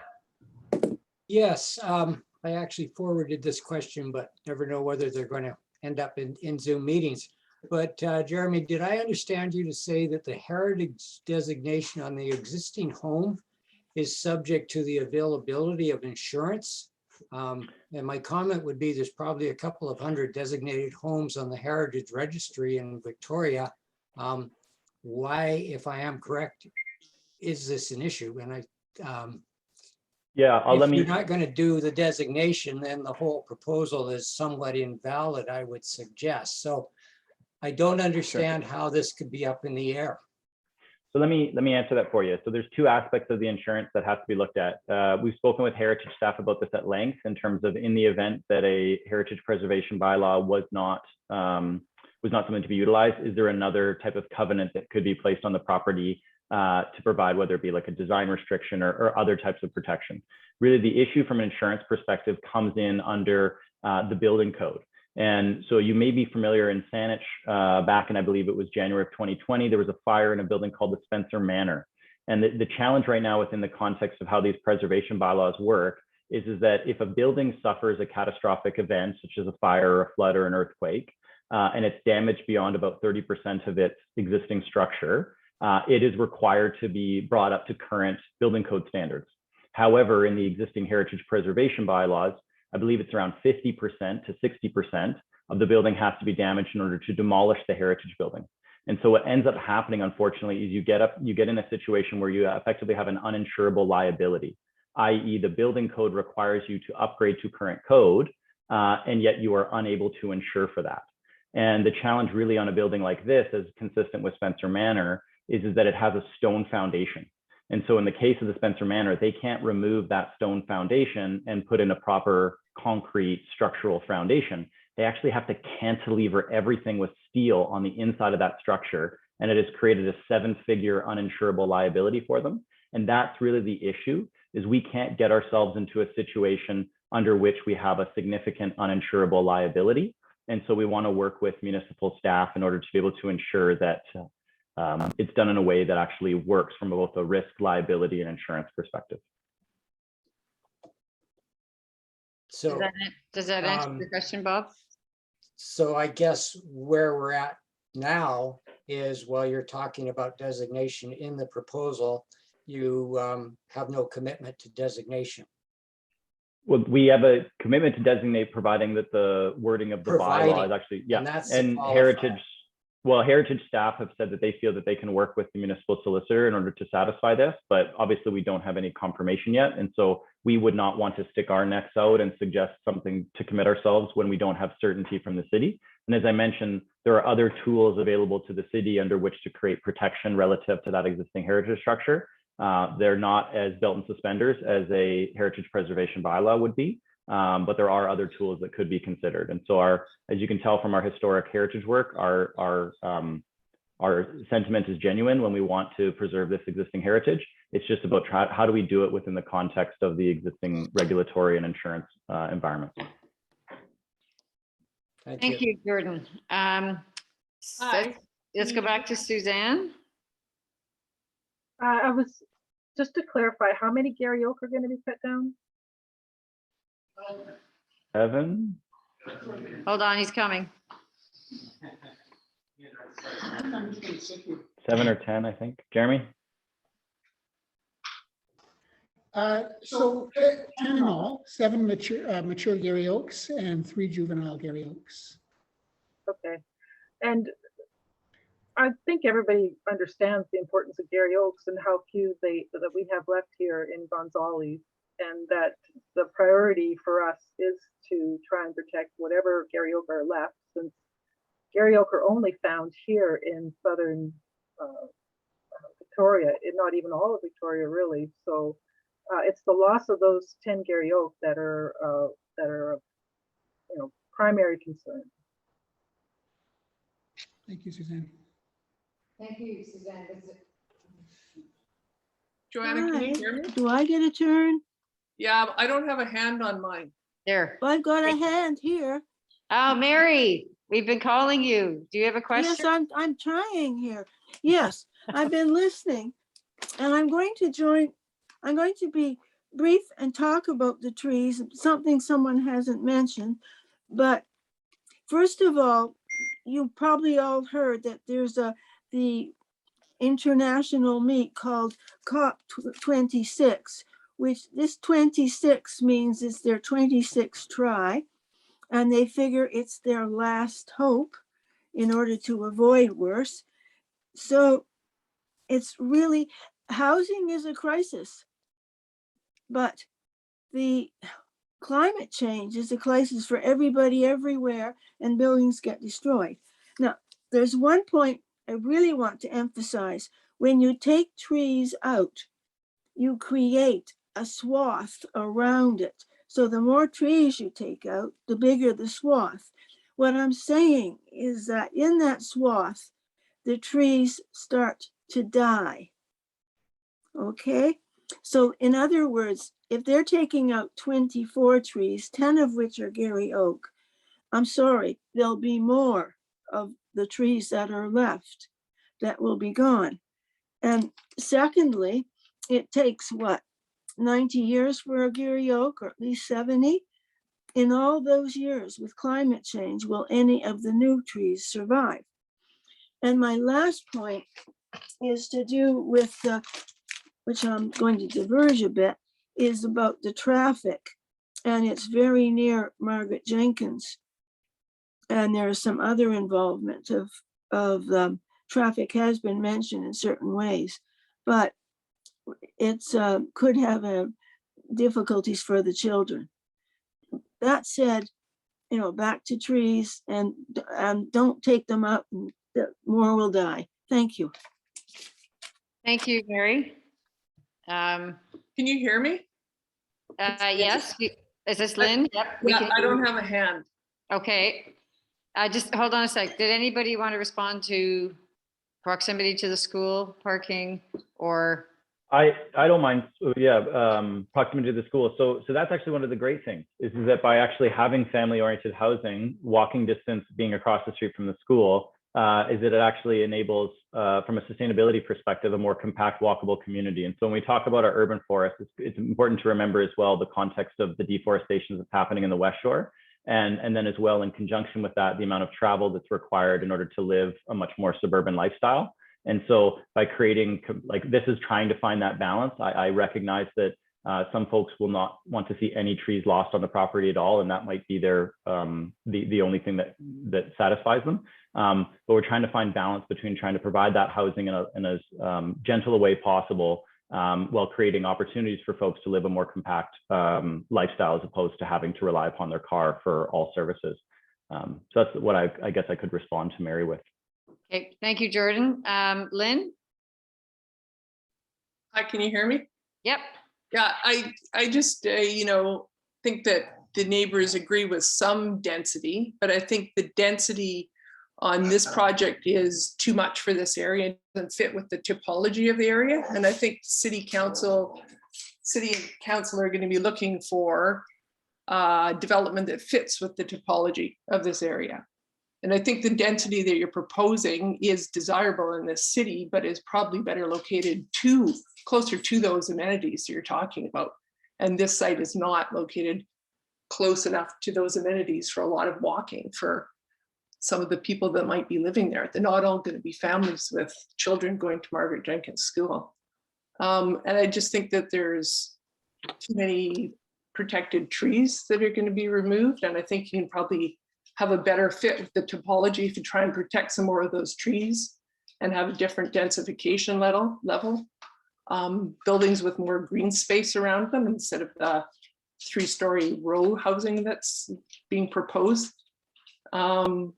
Yes, I actually forwarded this question, but never know whether they're going to end up in Zoom meetings. But Jeremy, did I understand you to say that the heritage designation on the existing home is subject to the availability of insurance? And my comment would be there's probably a couple of hundred designated homes on the heritage registry in Victoria. Why, if I am correct, is this an issue? And Yeah, if you're not going to do the designation, then the whole proposal is somewhat invalid, I would suggest. So I don't understand how this could be up in the air. So let me answer that for you. So there's two aspects of the insurance that have to be looked at. We've spoken with heritage staff about this at length in terms of in the event that a heritage preservation bylaw was not something to be utilized, is there another type of covenant that could be placed on the property to provide, whether it be like a design restriction or other types of protection. Really, the issue from an insurance perspective comes in under the building code. And so you may be familiar in Saanich, back in, I believe it was January of 2020, there was a fire in a building called the Spencer Manor. And the challenge right now within the context of how these preservation bylaws work is that if a building suffers a catastrophic event, such as a fire or a flood or an earthquake, and it's damaged beyond about 30% of its existing structure, it is required to be brought up to current building code standards. However, in the existing heritage preservation bylaws, I believe it's around 50% to 60% of the building has to be damaged in order to demolish the heritage building. And so what ends up happening, unfortunately, is you get in a situation where you effectively have an uninsurable liability, i.e. the building code requires you to upgrade to current code, and yet you are unable to insure for that. And the challenge really on a building like this, as consistent with Spencer Manor, is that it has a stone foundation. And so in the case of the Spencer Manor, they can't remove that stone foundation and put in a proper concrete structural foundation. They actually have to cantilever everything with steel on the inside of that structure. And it has created a 7-figure uninsurable liability for them. And that's really the issue, is we can't get ourselves into a situation under which we have a significant uninsurable liability. And so we want to work with municipal staff in order to be able to ensure that it's done in a way that actually works from both a risk, liability, and insurance perspective. So does that answer your question, Bob? So I guess where we're at now is, while you're talking about designation in the proposal, you have no commitment to designation. Well, we have a commitment to designate, providing that the wording of the bylaw is actually, yeah. And heritage staff have said that they feel that they can work with the municipal solicitor in order to satisfy this, but obviously we don't have any confirmation yet. And so we would not want to stick our necks out and suggest something to commit ourselves when we don't have certainty from the city. And as I mentioned, there are other tools available to the city under which to create protection relative to that existing heritage structure. They're not as belt and suspenders as a heritage preservation bylaw would be. But there are other tools that could be considered. And so as you can tell from our historic heritage work, our sentiment is genuine when we want to preserve this existing heritage. It's just about how do we do it within the context of the existing regulatory and insurance environment. Thank you, Jordan. Let's go back to Suzanne. I was, just to clarify, how many Gary Oak are going to be cut down? 7. Hold on, he's coming. 7 or 10, I think. Jeremy? So 10 in all, 7 mature Gary Oaks and 3 juvenile Gary Oaks. Okay. And I think everybody understands the importance of Gary Oaks and how few that we have left here in Gonzales. and that the priority for us is to try and protect whatever Gary Oak are left, since Gary Oak are only found here in southern Victoria, not even all of Victoria really. So it's the loss of those 10 Gary Oak that are primary concern. Thank you, Suzanne. Thank you, Suzanne. Joanna, can you hear me? Do I get a turn? Yeah, I don't have a hand on mine. There. I've got a hand here. Oh, Mary, we've been calling you. Do you have a question? Yes, I'm trying here. Yes, I've been listening, and I'm going to be brief and talk about the trees, something someone hasn't mentioned. But first of all, you probably all heard that there's the international meet called COP26, which this 26 means it's their 26th try, and they figure it's their last hope in order to avoid worse. So it's really, housing is a crisis, but the climate change is a crisis for everybody everywhere, and buildings get destroyed. Now, there's one point I really want to emphasize. When you take trees out, you create a swath around it. So the more trees you take out, the bigger the swath. What I'm saying is that in that swath, the trees start to die. Okay? So in other words, if they're taking out 24 trees, 10 of which are Gary Oak, I'm sorry, there'll be more of the trees that are left that will be gone. And secondly, it takes what, 90 years for a Gary Oak, or at least 70? In all those years with climate change, will any of the new trees survive? And my last point is to do with which I'm going to diverge a bit, is about the traffic. And it's very near Margaret Jenkins. And there is some other involvement of traffic has been mentioned in certain ways, but it's could have difficulties for the children. That said, back to trees and don't take them out, and more will die. Thank you. Thank you, Mary. Can you hear me? Yes. Is this Lynn? Yep. Yeah, I don't have a hand. Okay. Just hold on a sec. Did anybody want to respond to proximity to the school, parking, or? I don't mind. Yeah, proximity to the school. So that's actually one of the great things is that by actually having family-oriented housing, walking distance being across the street from the school, is that it actually enables, from a sustainability perspective, a more compact, walkable community. And so when we talk about our urban forests, it's important to remember as well the context of the deforestation that's happening in the West Shore. And then as well, in conjunction with that, the amount of travel that's required in order to live a much more suburban lifestyle. And so by creating, this is trying to find that balance. I recognize that some folks will not want to see any trees lost on the property at all, and that might be their the only thing that satisfies them. But we're trying to find balance between trying to provide that housing in as gentle a way possible, while creating opportunities for folks to live a more compact lifestyle as opposed to having to rely upon their car for all services. So that's what I guess I could respond to Mary with. Okay, thank you, Jordan. Lynn? Hi, can you hear me? Yep. Yeah, I just, think that the neighbors agree with some density, but I think the density on this project is too much for this area. It doesn't fit with the topology of the area. And I think city council are going to be looking for development that fits with the topology of this area. And I think the density that you're proposing is desirable in this city, but is probably better located closer to those amenities you're talking about. And this site is not located close enough to those amenities for a lot of walking for some of the people that might be living there. They're not all going to be families with children going to Margaret Jenkins School. And I just think that there's too many protected trees that are going to be removed. And I think you can probably have a better fit with the topology if you try and protect some more of those trees and have a different densification level. buildings with more green space around them instead of the 3-story row housing that's being proposed. And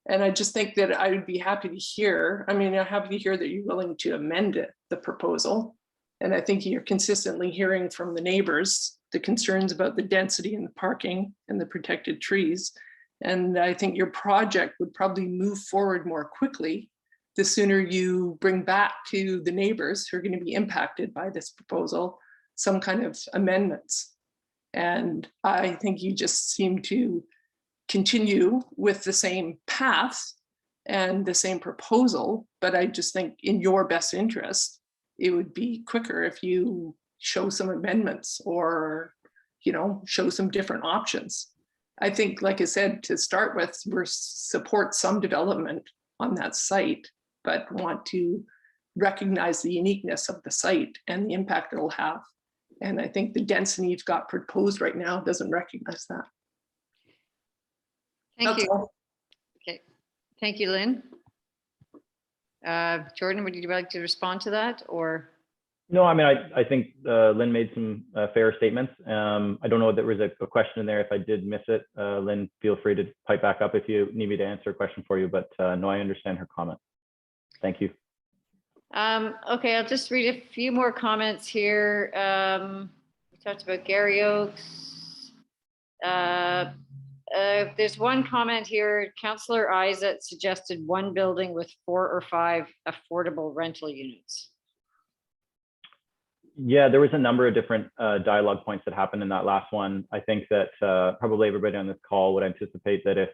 I just think that I would be happy to hear, I'm happy to hear that you're willing to amend it, the proposal. And I think you're consistently hearing from the neighbors the concerns about the density and the parking and the protected trees. And I think your project would probably move forward more quickly the sooner you bring back to the neighbors who are going to be impacted by this proposal some kind of amendments. And I think you just seem to continue with the same path and the same proposal, but I just think in your best interest, it would be quicker if you show some amendments or, show some different options. I think, like I said, to start with, we support some development on that site, but want to recognize the uniqueness of the site and the impact it'll have. And I think the density you've got proposed right now doesn't recognize that. Thank That's you. all. Okay, thank you, Lynn. Jordan, would you like to respond to that, or? No, I think Lynn made some fair statements. I don't know if there was a question in there. If I did miss it, Lynn, feel free to pipe back up if you need me to answer a question for you, but no, I understand her comment. Thank you. Okay, I'll just read a few more comments here. We talked about Gary Oaks. There's one comment here. Councillor Isaac suggested one building with 4 or 5 affordable rental units. Yeah, there was a number of different dialogue points that happened in that last one. I think that probably everybody on this call would anticipate that if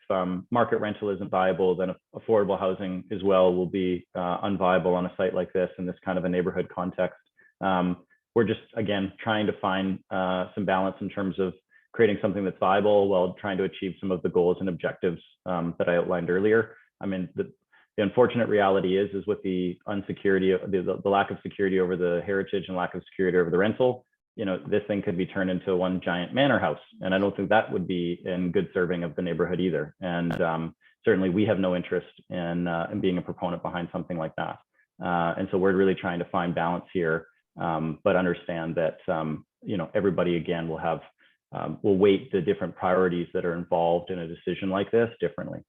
market rental isn't viable, then affordable housing as well will be unviable on a site like this in this kind of a neighborhood context. We're just, again, trying to find some balance in terms of creating something that's viable while trying to achieve some of the goals and objectives that I outlined earlier. The unfortunate reality is with the unsecurity, the lack of security over the heritage and lack of security over the rental, this thing could be turned into one giant manor house. And I don't think that would be in good serving of the neighborhood either. And certainly we have no interest in being a proponent behind something like that. And so we're really trying to find balance here, but understand that, everybody again will weight the different priorities that are involved in a decision like this differently.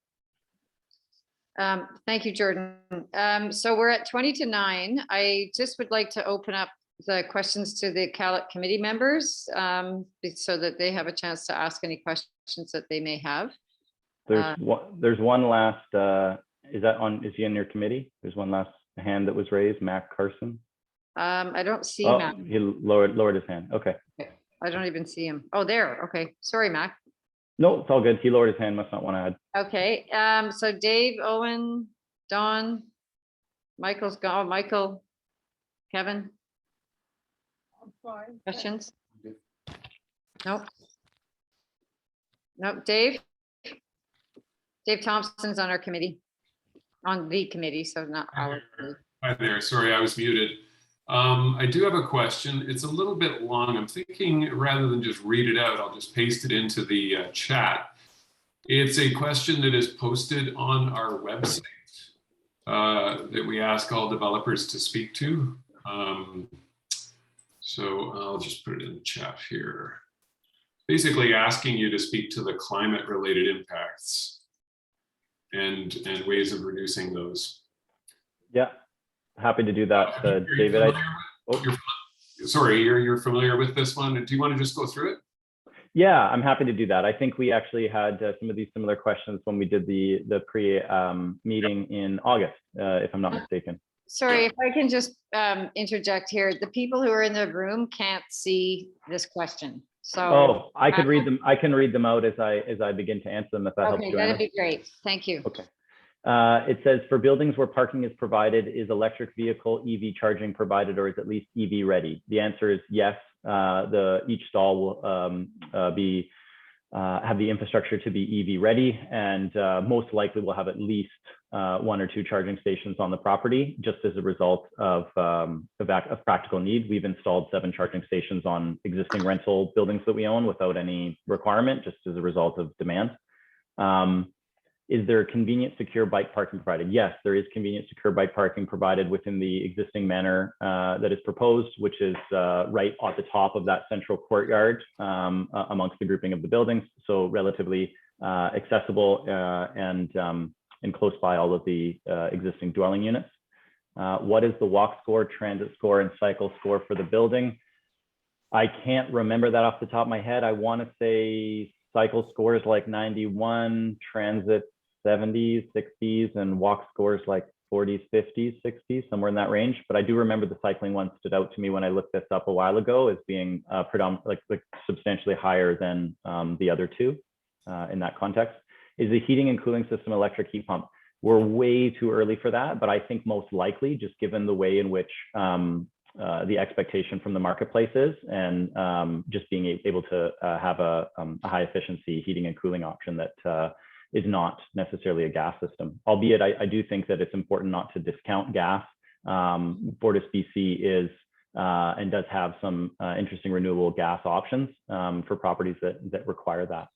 Thank you, Jordan. So we're at 20 to 9. I just would like to open up the questions to the CALEC committee members so that they have a chance to ask any questions that they may have. There's one last, is he in your committee? There's one last hand that was raised, Mac Carson. I don't see Mac. He lowered his hand. Okay. I don't even see him. Oh, there. Okay. Sorry, Mac. No, it's all good. He lowered his hand, must not want to add. Okay, so Dave, Owen, Don, Michael's gone. Michael, Kevin. Questions? Nope. Nope. Dave Thompson's on our committee, on the committee, so not our committee. Hi there. Sorry, I was muted. I do have a question. It's a little bit long. I'm thinking rather than just read it out, I'll just paste it into the chat. It's a question that is posted on our website that we ask all developers to speak to. So I'll just put it in the chat here. Basically asking you to speak to the climate related impacts and ways of reducing those. Yeah. Happy to do that, David. You're familiar with this one. Do you want to just go through it? Yeah, I'm happy to do that. I think we actually had some of these similar questions when we did the meeting in August, if I'm not mistaken. Sorry, if I can just interject here. The people who are in the room can't see this question. So I could read them. I can read them out as I begin to answer them if that helps you. Okay, that'd be great. Thank you. Okay. It says, for buildings where parking is provided, is electric vehicle EV charging provided, or is at least EV ready? The answer is yes. Each stall will have the infrastructure to be EV ready, and most likely will have at least 1 or 2 charging stations on the property, just as a result of practical need. We've installed 7 charging stations on existing rental buildings that we own without any requirement, just as a result of demand. is there convenient, secure bike parking provided? Yes, there is convenient, secure bike parking provided within the existing manor that is proposed, which is right at the top of that central courtyard amongst the grouping of the buildings. So relatively accessible and close by all of the existing dwelling units. What is the walk score, transit score, and cycle score for the building? I can't remember that off the top of my head. I want to say cycle scores like 91, transit 70s, 60s, and walk scores like 40s, 50s, 60s, somewhere in that range. But I do remember the cycling one stood out to me when I looked this up a while ago as being predominantly like substantially higher than the other two in that context. Is the heating and cooling system electric heat pump? We're way too early for that, but I think most likely, just given the way in which the expectation from the marketplace is, and just being able to have a high efficiency heating and cooling option that is not necessarily a gas system. Albeit I do think that it's important not to discount gas. FortisBC is and does have some interesting renewable gas options for properties that require that.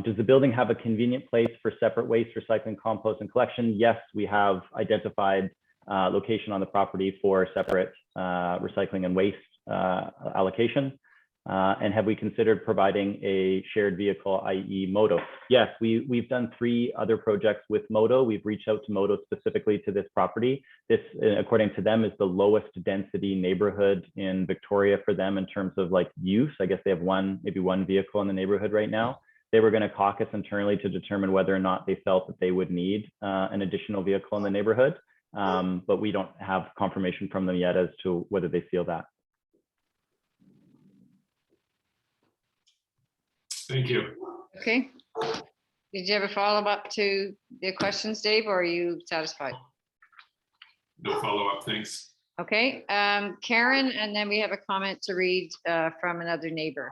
Does the building have a convenient place for separate waste, recycling, compost, and collection? Yes, we have identified location on the property for separate recycling and waste allocation. And have we considered providing a shared vehicle, i.e. Moto? Yes, we've done 3 other projects with Moto. We've reached out to Moto specifically to this property. This, according to them, is the lowest density neighborhood in Victoria for them in terms of like use. I guess they have maybe one vehicle in the neighborhood right now. They were going to caucus internally to determine whether or not they felt that they would need an additional vehicle in the neighborhood. But we don't have confirmation from them yet as to whether they feel that. Thank you. Okay. Did you have a follow-up to the questions, Dave, or are you satisfied? No follow-up, thanks. Okay, Karen, and then we have a comment to read from another neighbor.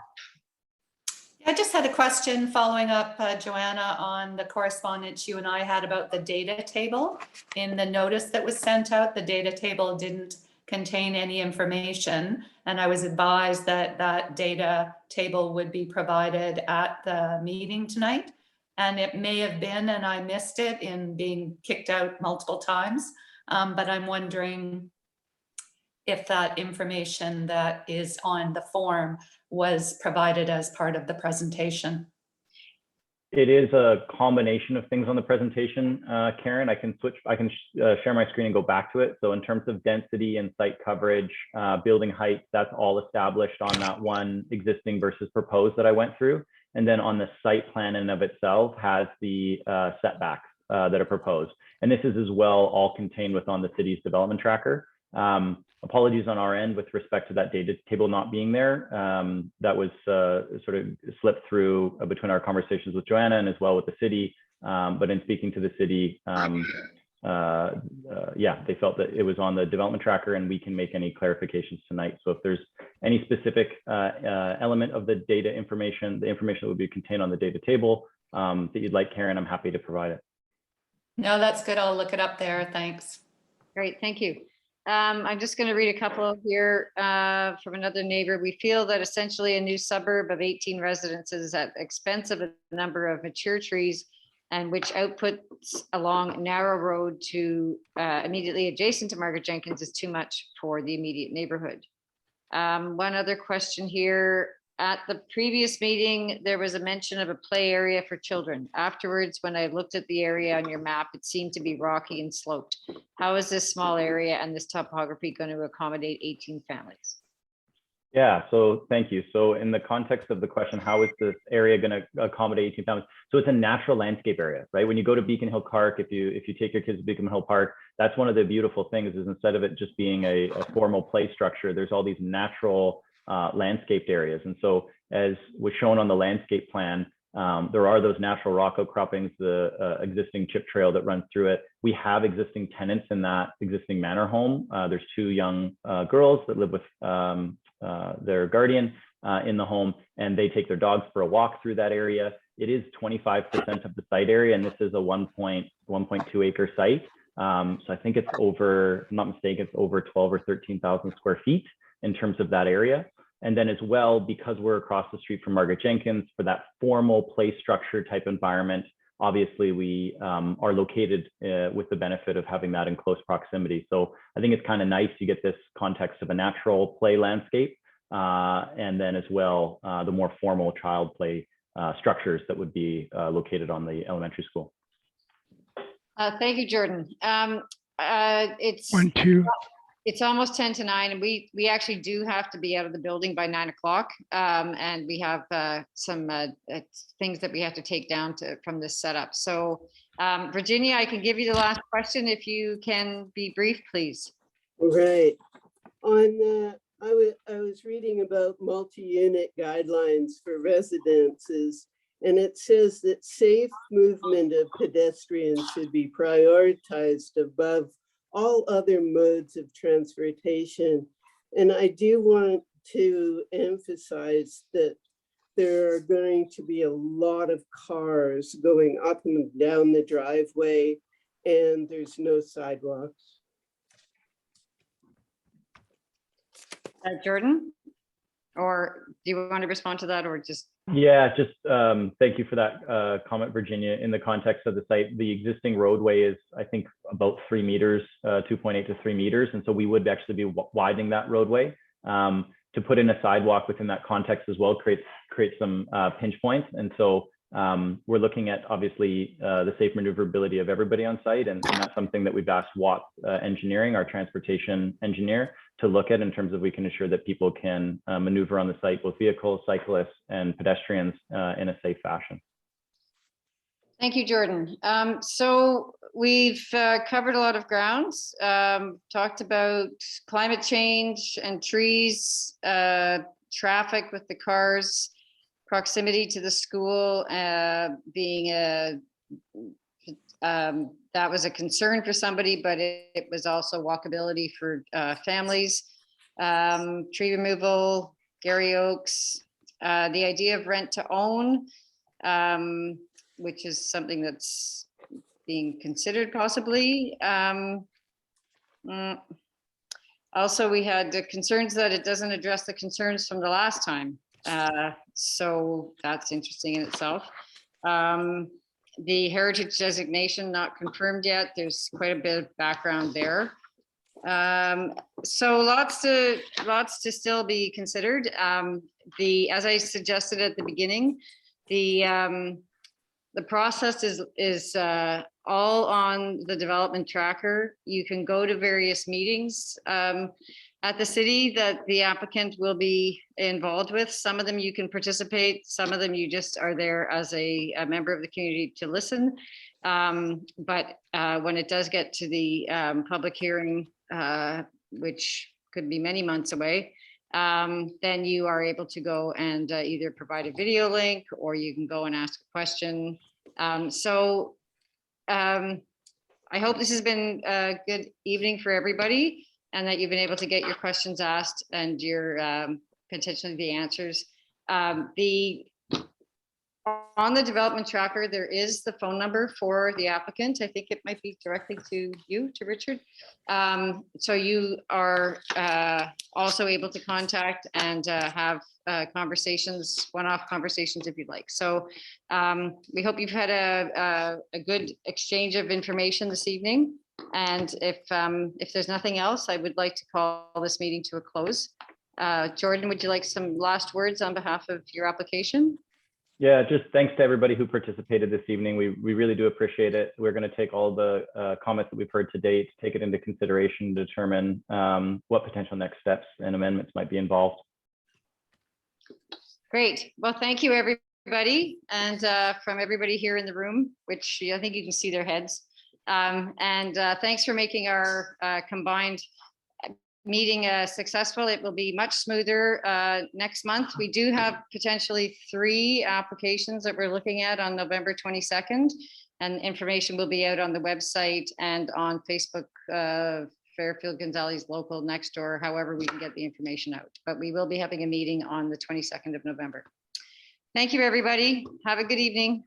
I just had a question following up, Joanna, on the correspondence you and I had about the data table. In the notice that was sent out, the data table didn't contain any information, and I was advised that that data table would be provided at the meeting tonight. And it may have been, and I missed it in being kicked out multiple times, but I'm wondering if that information that is on the form was provided as part of the presentation. It is a combination of things on the presentation, Karen. I can share my screen and go back to it. So in terms of density and site coverage, building height, that's all established on that one existing versus proposed that I went through. And then on the site plan in and of itself has the setbacks that are proposed. And this is as well all contained within the city's development tracker. Apologies on our end with respect to that data table not being there. That was sort of slipped through between our conversations with Joanna and as well with the city. But in speaking to the city, yeah, they felt that it was on the development tracker and we can make any clarifications tonight. So if there's any specific element of the data information, the information that would be contained on the data table that you'd like, Karen, I'm happy to provide it. No, that's good. I'll look it up there. Thanks. Great, thank you. I'm just going to read a couple here from another neighbor. We feel that essentially a new suburb of 18 residences at the expense of a number of mature trees and which outputs along a narrow road to immediately adjacent to Margaret Jenkins is too much for the immediate neighborhood. One other question here. At the previous meeting, there was a mention of a play area for children. Afterwards, when I looked at the area on your map, it seemed to be rocky and sloped. How is this small area and this topography going to accommodate 18 families? Yeah, so thank you. So in the context of the question, how is this area going to accommodate 18 families? So it's a natural landscape area, right? When you go to Beacon Hill Park, if you take your kids to Beacon Hill Park, that's one of the beautiful things is instead of it just being a formal play structure, there's all these natural landscaped areas. And so as was shown on the landscape plan, there are those natural rock outcroppings, the existing chip trail that runs through it. We have existing tenants in that existing manor home. There's 2 young girls that live with their guardian in the home, and they take their dogs for a walk through that area. It is 25% of the site area, and this is a 1.2 acre site. So I think it's over, if I'm not mistaken, it's over 12 or 13,000 square feet in terms of that area. And then as well, because we're across the street from Margaret Jenkins, for that formal play structure type environment, obviously we are located with the benefit of having that in close proximity. So I think it's kind of nice. You get this context of a natural play landscape, and then as well, the more formal child play structures that would be located on the elementary school. Thank you, Jordan. It's almost 10 to 9, and we actually do have to be out of the building by 9 o'clock. And we have some things that we have to take down from this setup. So Virginia, I can give you the last question if you can be brief, please. Right. On I was reading about multi-unit guidelines for residences, and it says that safe movement of pedestrians should be prioritized above all other modes of transportation. And I do want to emphasize that there are going to be a lot of cars going up and down the driveway, and there's no sidewalks. Jordan, or do you want to respond to that, or just? Yeah, just thank you for that comment, Virginia. In the context of the site, the existing roadway is, I think, about 3 meters, 2.8 to 3 meters. And so we would actually be widening that roadway. To put in a sidewalk within that context as well creates some pinch points. And so we're looking at, obviously, the safe maneuverability of everybody on site. And that's something that we've asked Watt Engineering, our transportation engineer, to look at in terms of we can ensure that people can maneuver on the site, both vehicles, cyclists, and pedestrians in a safe fashion. Thank you, Jordan. So we've covered a lot of grounds, talked about climate change and trees, traffic with the cars, proximity to the school being that was a concern for somebody, but it was also walkability for families, tree removal, Gary Oaks, the idea of rent to own, which is something that's being considered possibly. Also, we had the concerns that it doesn't address the concerns from the last time. So that's interesting in itself. The heritage designation not confirmed yet. There's quite a bit of background there. So lots to still be considered. As I suggested at the beginning, the process is all on the development tracker. You can go to various meetings at the city that the applicant will be involved with. Some of them you can participate, some of them you just are there as a member of the community to listen. But when it does get to the public hearing, which could be many months away, then you are able to go and either provide a video link, or you can go and ask a question. I hope this has been a good evening for everybody, and that you've been able to get your questions asked and your potentially the answers. On the development tracker, there is the phone number for the applicant. I think it might be directly to you, to Richard. So you are also able to contact and have conversations, one-off conversations if you'd like. So we hope you've had a good exchange of information this evening. And if there's nothing else, I would like to call this meeting to a close. Jordan, would you like some last words on behalf of your application? Yeah, just thanks to everybody who participated this evening. We really do appreciate it. We're going to take all the comments that we've heard to date, take it into consideration, determine what potential next steps and amendments might be involved. Great. Well, thank you, everybody. And from everybody here in the room, which I think you can see their heads. Thanks for making our combined meeting successful. It will be much smoother next month. We do have potentially 3 applications that we're looking at on November 22nd, and information will be out on the website and on Facebook, Fairfield Gonzalez Local Next Door, however we can get the information out. But we will be having a meeting on the 22nd of November. Thank you, everybody. Have a good evening.